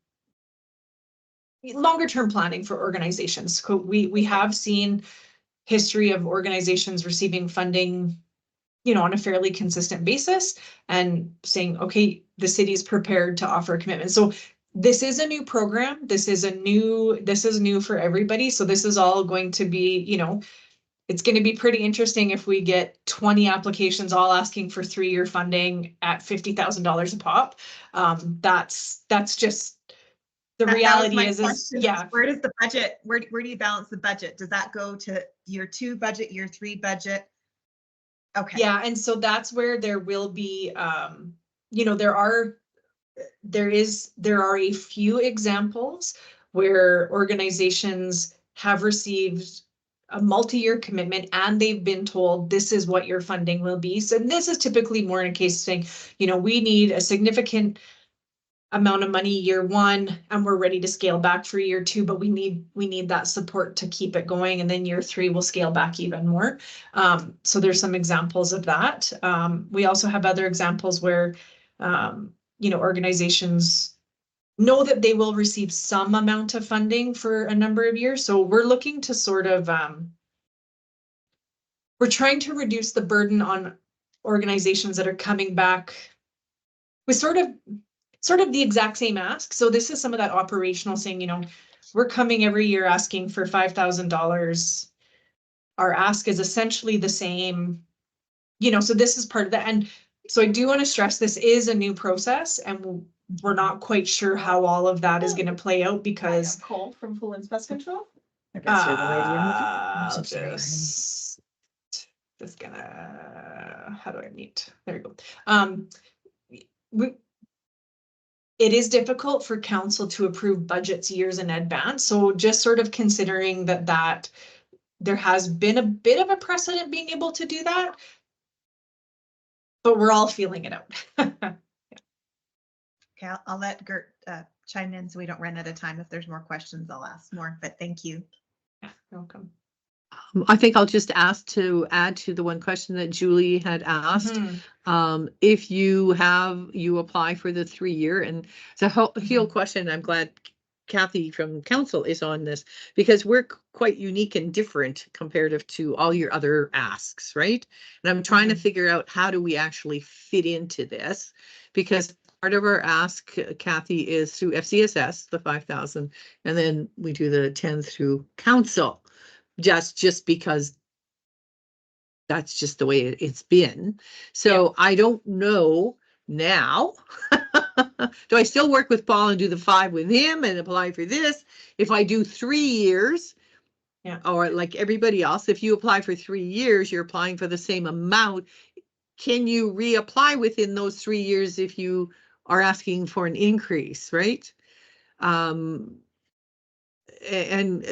A: planning for organizations. We have seen history of organizations receiving funding, you know, on a fairly consistent basis and saying, okay, the city's prepared to offer a commitment. So this is a new program. This is new for everybody. So this is all going to be, you know, it's going to be pretty interesting if we get 20 applications all asking for 3-year funding at $50,000 a pop. That's just the reality is yeah.
D: Where does the budget, where do you balance the budget? Does that go to year 2 budget, year 3 budget? Okay.
A: Yeah, and so that's where there will be, you know, there are a few examples where organizations have received a multi-year commitment and they've been told this is what your funding will be. So this is typically more in a case of saying, you know, we need a significant amount of money year 1 and we're ready to scale back for year 2, but we need that support to keep it going, and then year 3 we'll scale back even more. So there's some examples of that. We also have other examples where you know, organizations know that they will receive some amount of funding for a number of years. So we're looking to sort of we're trying to reduce the burden on organizations that are coming back with sort of the exact same ask. So this is some of that operational saying, you know, we're coming every year asking for $5,000. Our ask is essentially the same, you know, so this is part of that. And so I do want to stress this is a new process and we're not quite sure how all of that is going to play out because
E: Cole from Pool and Pest Control.
A: Just gonna, how do I mute? There you go. It is difficult for council to approve budgets years in advance. So just sort of considering that there has been a bit of a precedent being able to do that, but we're all feeling it out.
D: Okay, I'll let Gert chime in so we don't run out of time. If there's more questions, I'll ask more, but thank you.
A: Yeah, welcome.
F: I think I'll just ask to add to the one question that Julie had asked. If you apply for the 3-year, and it's a whole question. I'm glad Kathy from council is on this, because we're quite unique and different comparative to all your other asks, right? And I'm trying to figure out, how do we actually fit into this? Because part of our ask, Kathy, is through FCSS, the 5,000, and then we do the 10 through council, just because that's just the way it's been. So I don't know now. Do I still work with Paul and do the 5 with him and apply for this? If I do 3 years, or like everybody else, if you apply for 3 years, you're applying for the same amount. Can you reapply within those 3 years if you are asking for an increase, right? And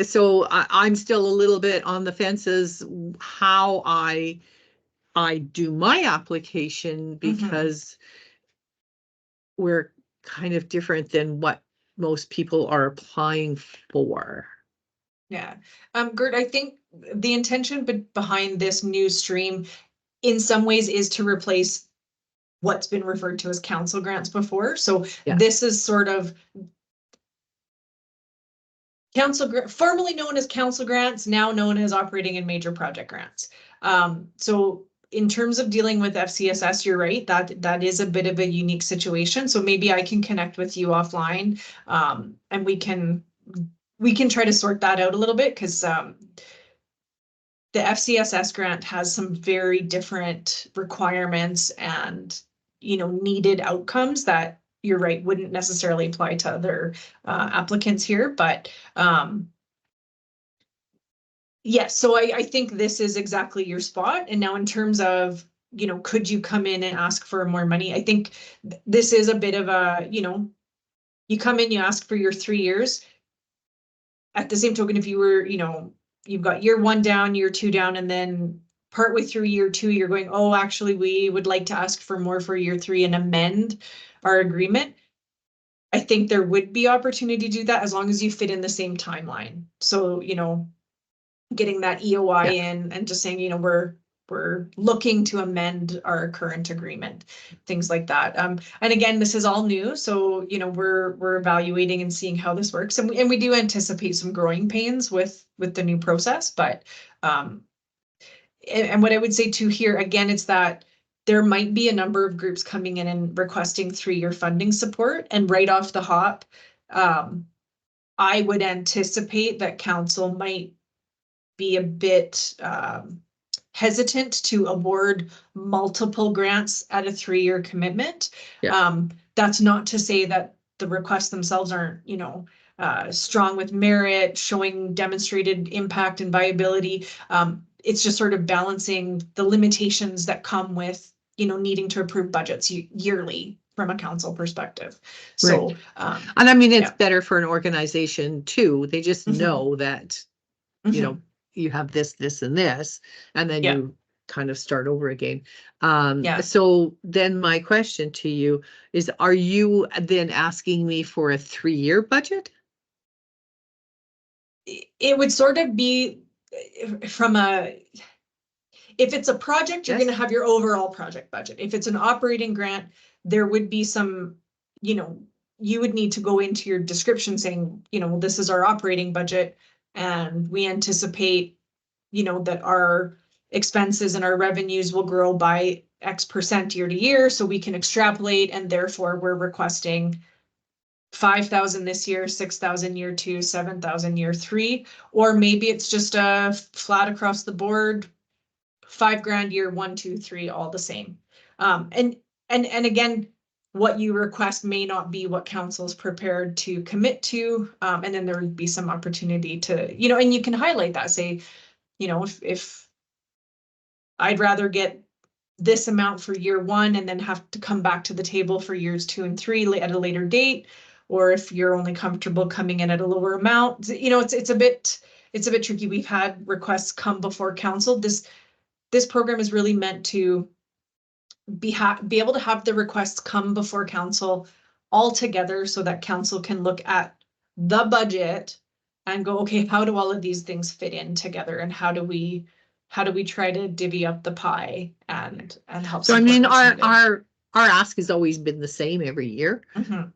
F: so I'm still a little bit on the fences how I do my application, because we're kind of different than what most people are applying for.
A: Yeah. Gert, I think the intention behind this new stream in some ways is to replace what's been referred to as council grants before. So this is sort of formerly known as council grants, now known as operating and major project grants. So in terms of dealing with FCSS, you're right, that is a bit of a unique situation. So maybe I can connect with you offline, and we can try to sort that out a little bit, because the FCSS grant has some very different requirements and, needed outcomes that, you're right, wouldn't necessarily apply to other applicants here. But yes, so I think this is exactly your spot. And now in terms of, could you come in and ask for more money? I think this is a bit of a, you come in, you ask for your 3 years. At the same token, if you were, you've got year 1 down, year 2 down, and then partway through year 2, you're going, oh, actually, we would like to ask for more for year 3 and amend our agreement. I think there would be opportunity to do that as long as you fit in the same timeline. So, getting that EOI in and just saying, we're looking to amend our current agreement, things like that. And again, this is all new, so we're evaluating and seeing how this works, and we do anticipate some growing pains with the new process. But and what I would say too here again, it's that there might be a number of groups coming in and requesting 3-year funding support, and right off the hop, I would anticipate that council might be a bit hesitant to award multiple grants at a 3-year commitment. That's not to say that the requests themselves aren't, strong with merit, showing demonstrated impact and viability. It's just sort of balancing the limitations that come with, needing to approve budgets yearly from a council perspective. So,
F: and I mean, it's better for an organization too. They just know that, you have this, and this, and then you kind of start over again. So then my question to you is, are you then asking me for a 3-year budget?
A: It would sort of be from if it's a project, you're going to have your overall project budget. If it's an operating grant, there would be some, you would need to go into your description saying, this is our operating budget, and we anticipate, that our expenses and our revenues will grow by X% year to year, so we can extrapolate, and therefore we're requesting 5,000 this year, 6,000 year 2, 7,000 year 3, or maybe it's just a flat across the board, $5,000 year 1, 2, 3, all the same. And again, what you request may not be what council is prepared to commit to, and then there would be some opportunity to, and you can highlight that, say, if I'd rather get this amount for year 1 and then have to come back to the table for years 2 and 3 at a later date, or if you're only comfortable coming in at a lower amount, it's a bit tricky. We've had requests come before council. This program is really meant to be able to have the requests come before council all together so that council can look at the budget and go, okay, how do all of these things fit in together, and how do we try to divvy up the pie and help?
F: So I mean,
A: support what's
F: our ask has always been the same every year.
A: needed.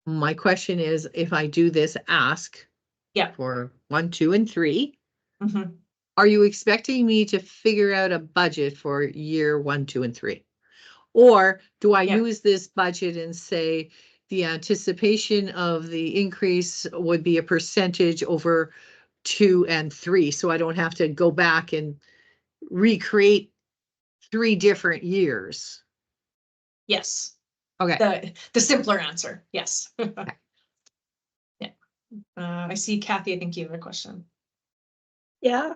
F: My question is, if I do this ask
A: Yeah.
F: for 1, 2, and 3,
A: Mhm.
F: are you expecting me to figure out a budget for year 1, 2, and 3? Or do I
A: Yeah.
F: use this budget and say the anticipation of the increase would be a percentage over 2 and 3, so I don't have to go back and recreate 3 different years?
A: Yes.
F: Okay.
A: The simpler answer, yes. Yeah. I see Kathy, I think you have a question.
B: Yeah,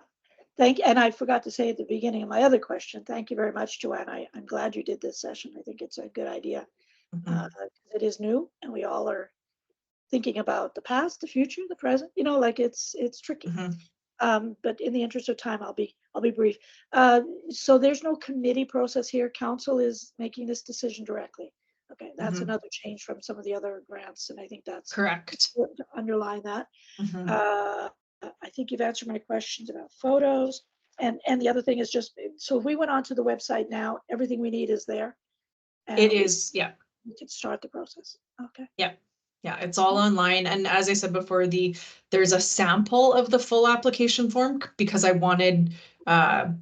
B: and I forgot to say at the beginning of my other question, thank you very much, Joanne. I'm glad you did this session. I think it's a good idea.
A: Mhm.
B: It is new and we all are thinking about the past, the future, the present, you know, like it's tricky.
A: Mhm.
B: But in the interest of time, I'll be brief. So there's no committee process here. Council is making this decision directly. Okay, that's
A: Mhm.
B: another change from some of the other grants, and I think that's
A: Correct.
B: important to underline that.
A: Mhm.
B: I think you've answered my questions about photos. And the other thing is just, so if we went onto the website now, everything we need is there.
A: It is, yeah.
B: We could start the process. Okay.
A: Yeah, it's all online. And as I said before, there's a sample of the full application form because I wanted, well,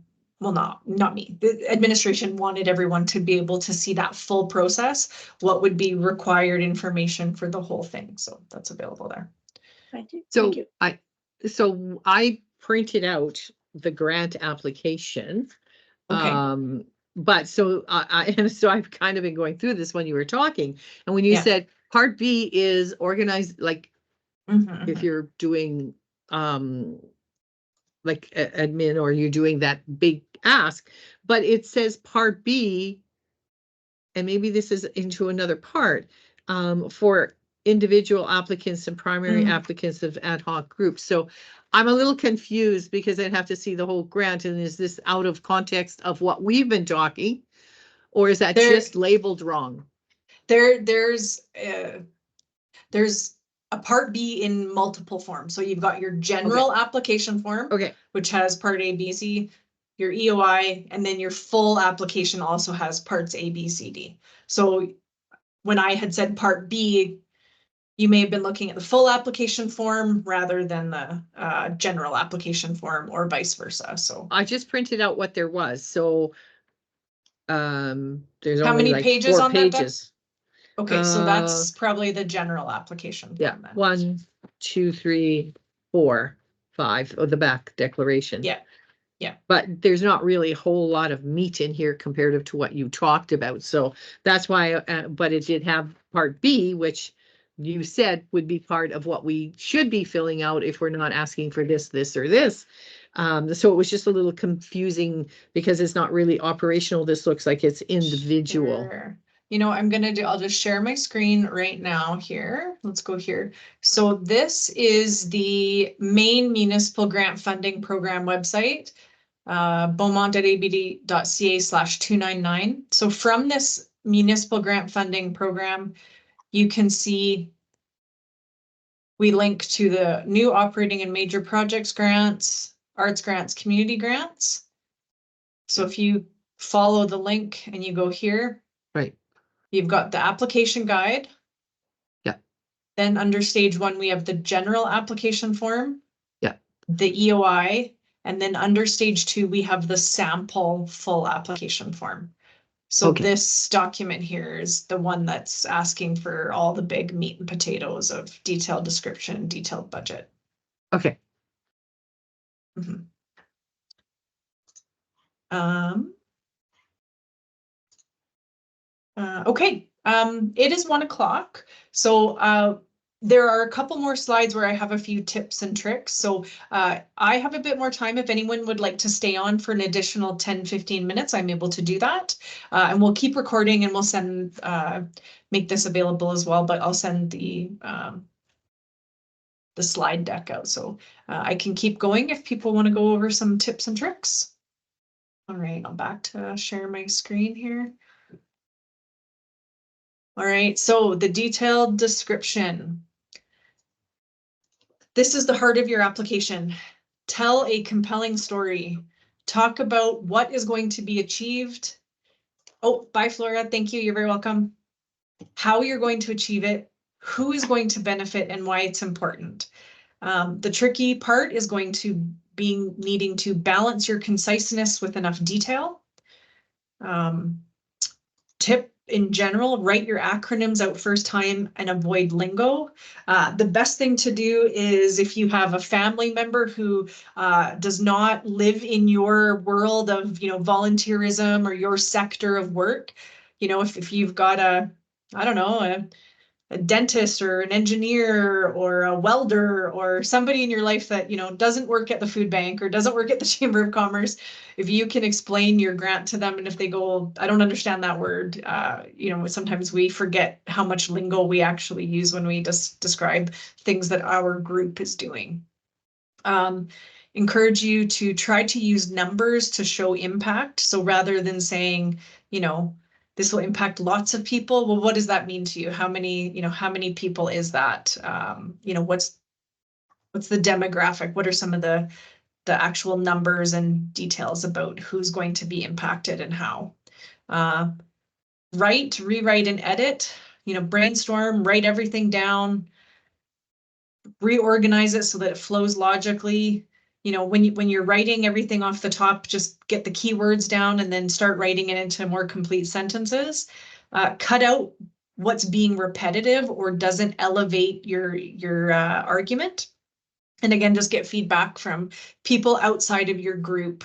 A: not me, the administration wanted everyone to be able to see that full process, what would be required information for the whole thing. So that's available there.
B: Thank you.
F: So
B: Thank you.
F: I printed out the grant application.
A: Okay.
F: But so and so I've kind of been going through this when you were talking, and when you
A: Yeah.
F: said part B is organized, like
A: Mhm,
F: if
A: mhm.
F: you're doing like admin, or you're doing that big ask, but it says part B, and maybe this is into another part, for individual applicants and primary applicants of ad hoc groups. So I'm a little confused because I'd have to see the whole grant, and is this out of context of what we've been talking? Or is that just labeled wrong?
A: There's a part B in multiple forms. So you've got your general application form,
F: Okay,
A: which has part A, B, C, your EOI, and then your full application also has parts A, B, C, D. So when I had said part B, you may have been looking at the full application form rather than the general application form, or vice versa. So
F: I just printed out what there was. So there's
A: how
F: only
A: many
F: like
A: pages
F: 4
A: on that, Deb?
F: pages.
A: Okay, so that's probably the general application
F: Yeah,
A: form then.
F: 1, 2, 3, 4, 5 of the back declaration.
A: Yeah.
F: But there's not really a whole lot of meat in here comparative to what you talked about. So that's why, but it did have part B, which you said would be part of what we should be filling out if we're not asking for this, this, or this. So it was just a little confusing because it's not really operational. This looks like it's individual.
A: Sure. You know, I'll just share my screen right now here. Let's go here. So this is the main municipal grant funding program website, beaumont.ab.ca/299. So from this municipal grant funding program, you can see we link to the new operating and major projects grants, arts grants, community grants. So if you follow the link and you go here,
F: Right.
A: you've got the application guide.
F: Yeah.
A: Then under stage 1, we have the general application form.
F: Yeah.
A: The EOI. And then under stage 2, we have the sample full application form. So this document here is the one that's asking for all the big meat and potatoes of detailed description, detailed budget.
F: Okay.
A: Mm-hmm. Okay, it is 1 o'clock. So there are a couple more slides where I have a few tips and tricks. So I have a bit more time. If anyone would like to stay on for an additional 10-15 minutes, I'm able to do that. And we'll keep recording, and we'll send make this available as well, but I'll send the slide deck out. So I can keep going if people want to go over some tips and tricks. All right, I'm back to share my screen here. All right, so the detailed description. This is the heart of your application. Tell a compelling story. Talk about what is going to be achieved. Oh, bye, Flora. Thank you. You're very welcome. How you're going to achieve it, who is going to benefit, and why it's important. The tricky part is going to be needing to balance your conciseness with enough detail. Tip in general, write your acronyms out first time and avoid lingo. The best thing to do is if you have a family member who does not live in your world of, volunteerism or your sector of work, if you've got I don't know, a dentist or an engineer or a welder or somebody in your life that, doesn't work at the food bank or doesn't work at the Chamber of Commerce, if you can explain your grant to them and if they go, I don't understand that word, sometimes we forget how much lingo we actually use when we just describe things that our group is doing. Encourage you to try to use numbers to show impact. So rather than saying, this will impact lots of people. Well, what does that mean to you? How many people is that? What's the demographic? What are some of the actual numbers and details about who's going to be impacted and how? Write, rewrite, and edit. Brainstorm, write everything down, reorganize it so that it flows logically. When you're writing everything off the top, just get the keywords down and then start writing it into more complete sentences. Cut out what's being repetitive or doesn't elevate your argument. And again, just get feedback from people outside of your group.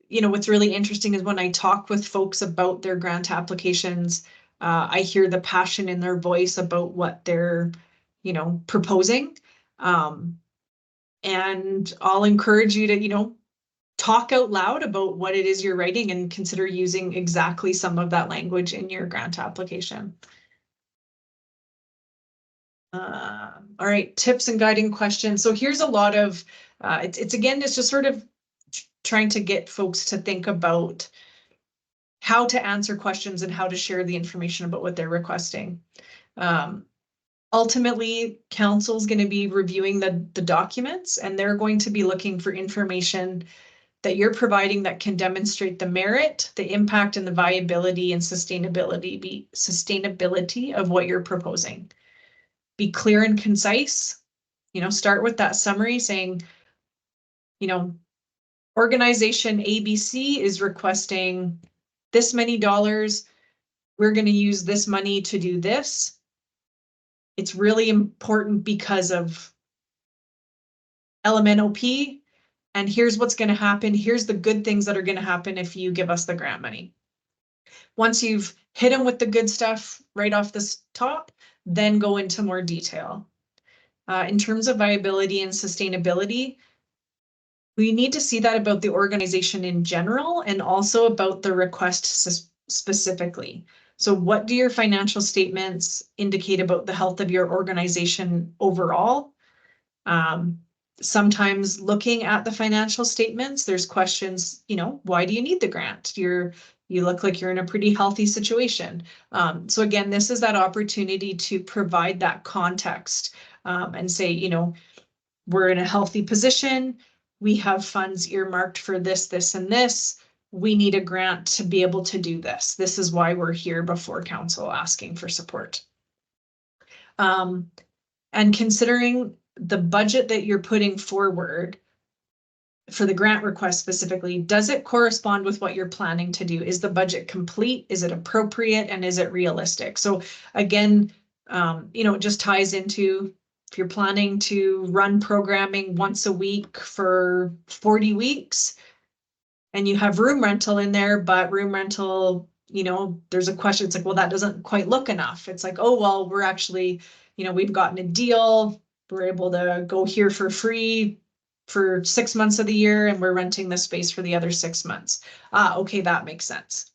A: What's really interesting is when I talk with folks about their grant applications, I hear the passion in their voice about what they're, proposing. And I'll encourage you to, talk out loud about what it is you're writing and consider using exactly some of that language in your grant application. All right, tips and guiding questions. So here's a lot of, it's just sort of trying to get folks to think about how to answer questions and how to share the information about what they're requesting. Ultimately, council's going to be reviewing the documents and they're going to be looking for information that you're providing that can demonstrate the merit, the impact, and the viability and sustainability of what you're proposing. Be clear and concise. Start with that summary saying, organization ABC is requesting this many dollars. We're going to use this money to do this. It's really important because of LMNOP. And here's what's going to happen. Here's the good things that are going to happen if you give us the grant money. Once you've hit them with the good stuff right off the top, then go into more detail. In terms of viability and sustainability, we need to see that about the organization in general and also about the request specifically. So what do your financial statements indicate about the health of your organization overall? Sometimes looking at the financial statements, there's questions, why do you need the grant? You look like you're in a pretty healthy situation. So again, this is that opportunity to provide that context and say, we're in a healthy position. We have funds earmarked for this, this, and this. We need a grant to be able to do this. This is why we're here before council asking for support. And considering the budget that you're putting forward for the grant request specifically, does it correspond with what you're planning to do? Is the budget complete? Is it appropriate? And is it realistic? So again, it just ties into if you're planning to run programming once a week for 40 weeks and you have room rental in there, but room rental, there's a question. It's like, well, that doesn't quite look enough. It's like, oh, well, we're actually, we've gotten a deal. We're able to go here for free for 6 months of the year and we're renting the space for the other 6 months. Okay, that makes sense.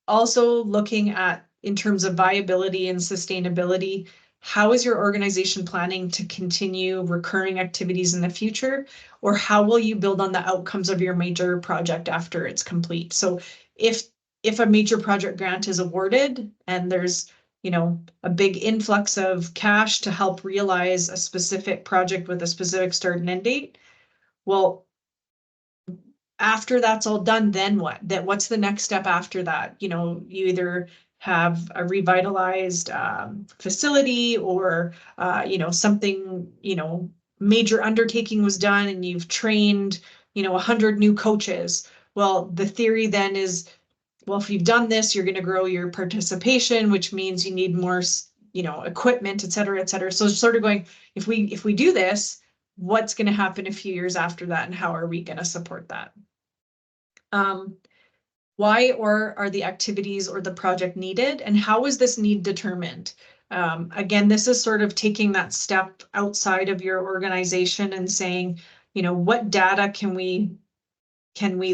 A: Also looking at, in terms of viability and sustainability, how is your organization planning to continue recurring activities in the future? Or how will you build on the outcomes of your major project after it's complete? So if if a major project grant is awarded and there's, you know, a big influx of cash to help realize a specific project with a specific start and end date, well, after that's all done, then what? What's the next step after that? You know, you either have a revitalized facility, or you know, something, you know, major undertaking was done and you've trained, you know, 100 new coaches. Well, the theory then is, well, if you've done this, you're going to grow your participation, which means you need more, you know, equipment, et cetera, et cetera. So it's sort of going, if we do this, what's going to happen a few years after that, and how are we going to support that? Why or are the activities or the project needed, and how is this need determined? Again, this is sort of taking that step outside of your organization and saying, you know, what data can we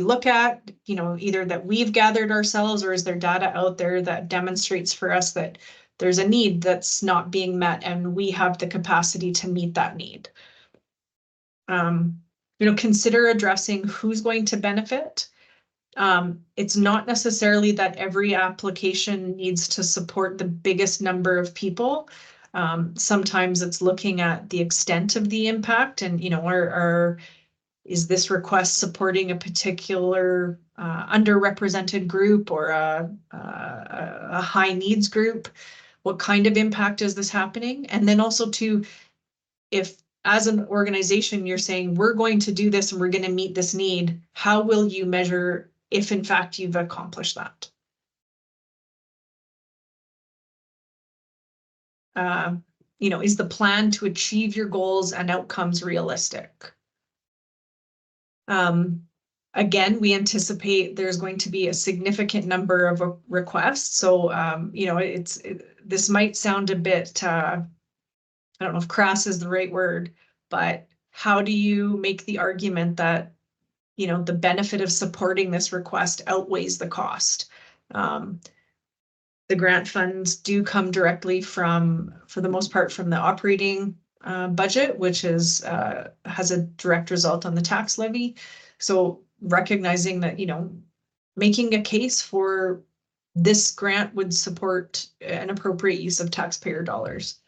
A: look at, you know, either that we've gathered ourselves, or is there data out there that demonstrates for us that there's a need that's not being met and we have the capacity to meet that need? You know, consider addressing who's going to benefit. It's not necessarily that every application needs to support the biggest number of people. Sometimes it's looking at the extent of the impact, and, you know, is this request supporting a particular underrepresented group or a high needs group? What kind of impact is this happening? And then also to, if as an organization you're saying we're going to do this and we're going to meet this need, how will you measure if in fact you've accomplished that? You know, is the plan to achieve your goals and outcomes realistic? Again, we anticipate there's going to be a significant number of requests. So, you know, this might sound a bit, I don't know if crass is the right word, but how do you make the argument that, you know, the benefit of supporting this request outweighs the cost? The grant funds do come directly from, for the most part, from the operating budget, which is has a direct result on the tax levy. So recognizing that, you know, making a case for this grant would support an appropriate use of taxpayer dollars.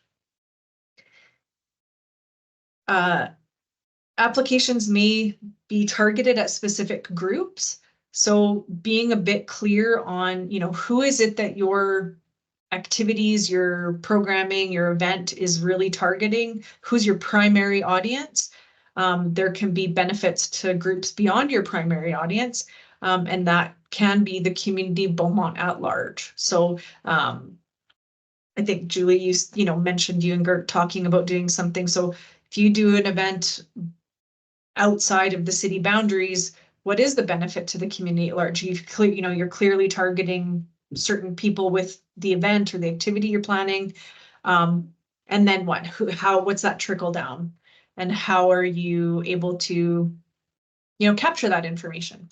A: Applications may be targeted at specific groups. So being a bit clear on, you know, who is it that your activities, your programming, your event is really targeting, who's your primary audience. There can be benefits to groups beyond your primary audience, and that can be the community Beaumont at large. So I think Julie, you know, mentioned you and Gert talking about doing something. So if you do an event outside of the city boundaries, what is the benefit to the community at large? You know, you're clearly targeting certain people with the event or the activity you're planning. And then what? What's that trickle down? And how are you able to, you know, capture that information?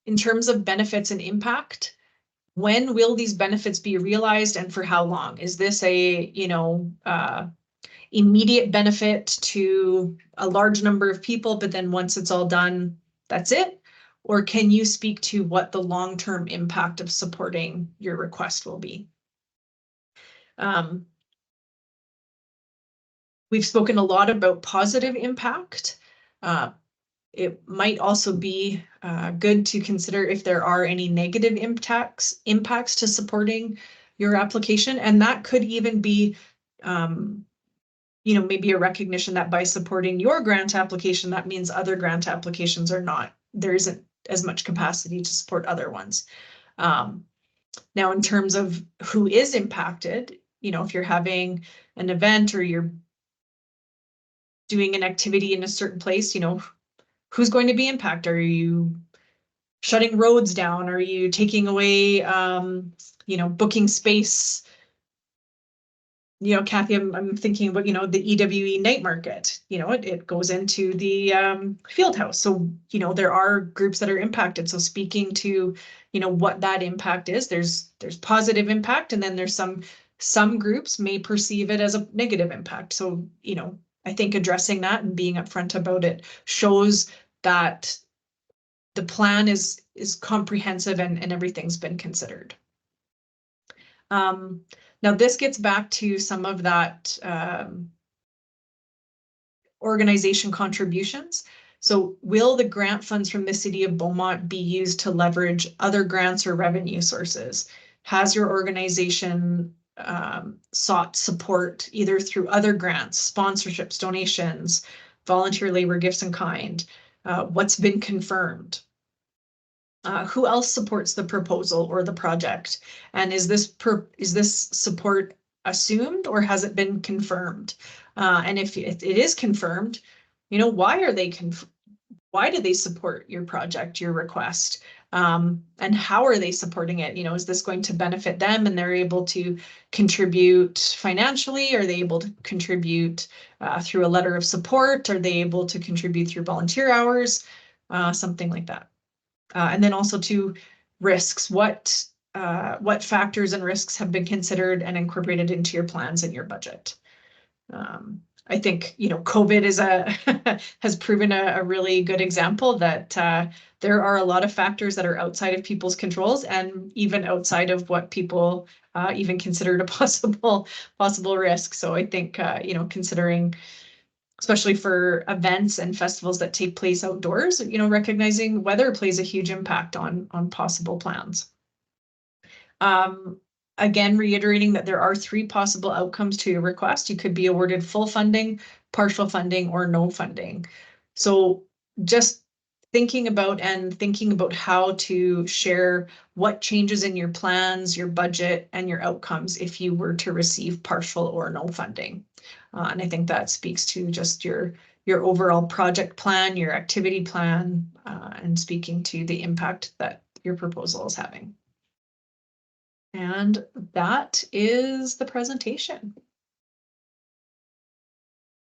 A: In terms of benefits and impact, when will these benefits be realized and for how long? Is this a, you know, immediate benefit to a large number of people, but then once it's all done, that's it? Or can you speak to what the long-term impact of supporting your request will be? We've spoken a lot about positive impact. It might also be good to consider if there are any negative impacts to supporting your application. And that could even be, you know, maybe a recognition that by supporting your grant application, that means other grant applications are not, there isn't as much capacity to support other ones. Now, in terms of who is impacted, you know, if you're having an event or you're doing an activity in a certain place, you know, who's going to be impacted? Are you shutting roads down? Are you taking away, you know, booking space? You know, Kathy, I'm thinking about, you know, the EWE night market, you know, it goes into the field house. So, you know, there are groups that are impacted. So speaking to, you know, what that impact is, there's positive impact, and then there's some groups may perceive it as a negative impact. So, you know, I think addressing that and being upfront about it shows that the plan is comprehensive and everything's been considered. Now this gets back to some of that organization contributions. So will the grant funds from the City of Beaumont be used to leverage other grants or revenue sources? Has your organization sought support either through other grants, sponsorships, donations, volunteer labor, gifts in kind? What's been confirmed? Who else supports the proposal or the project? And is this support assumed or has it been confirmed? And if it is confirmed, you know, why do they support your project, your request? And how are they supporting it? You know, is this going to benefit them and they're able to contribute financially? Are they able to contribute through a letter of support? Are they able to contribute through volunteer hours? Something like that. And then also to risks, what factors and risks have been considered and incorporated into your plans and your budget? I think, you know, COVID has proven a really good example that there are a lot of factors that are outside of people's controls and even outside of what people even considered a possible risk. So I think, you know, considering, especially for events and festivals that take place outdoors, you know, recognizing weather plays a huge impact on possible plans. Again, reiterating that there are 3 possible outcomes to your request. You could be awarded full funding, partial funding, or no funding. So just thinking about how to share what changes in your plans, your budget, and your outcomes if you were to receive partial or no funding. And I think that speaks to just your overall project plan, your activity plan, and speaking to the impact that your proposal is having. And that is the presentation.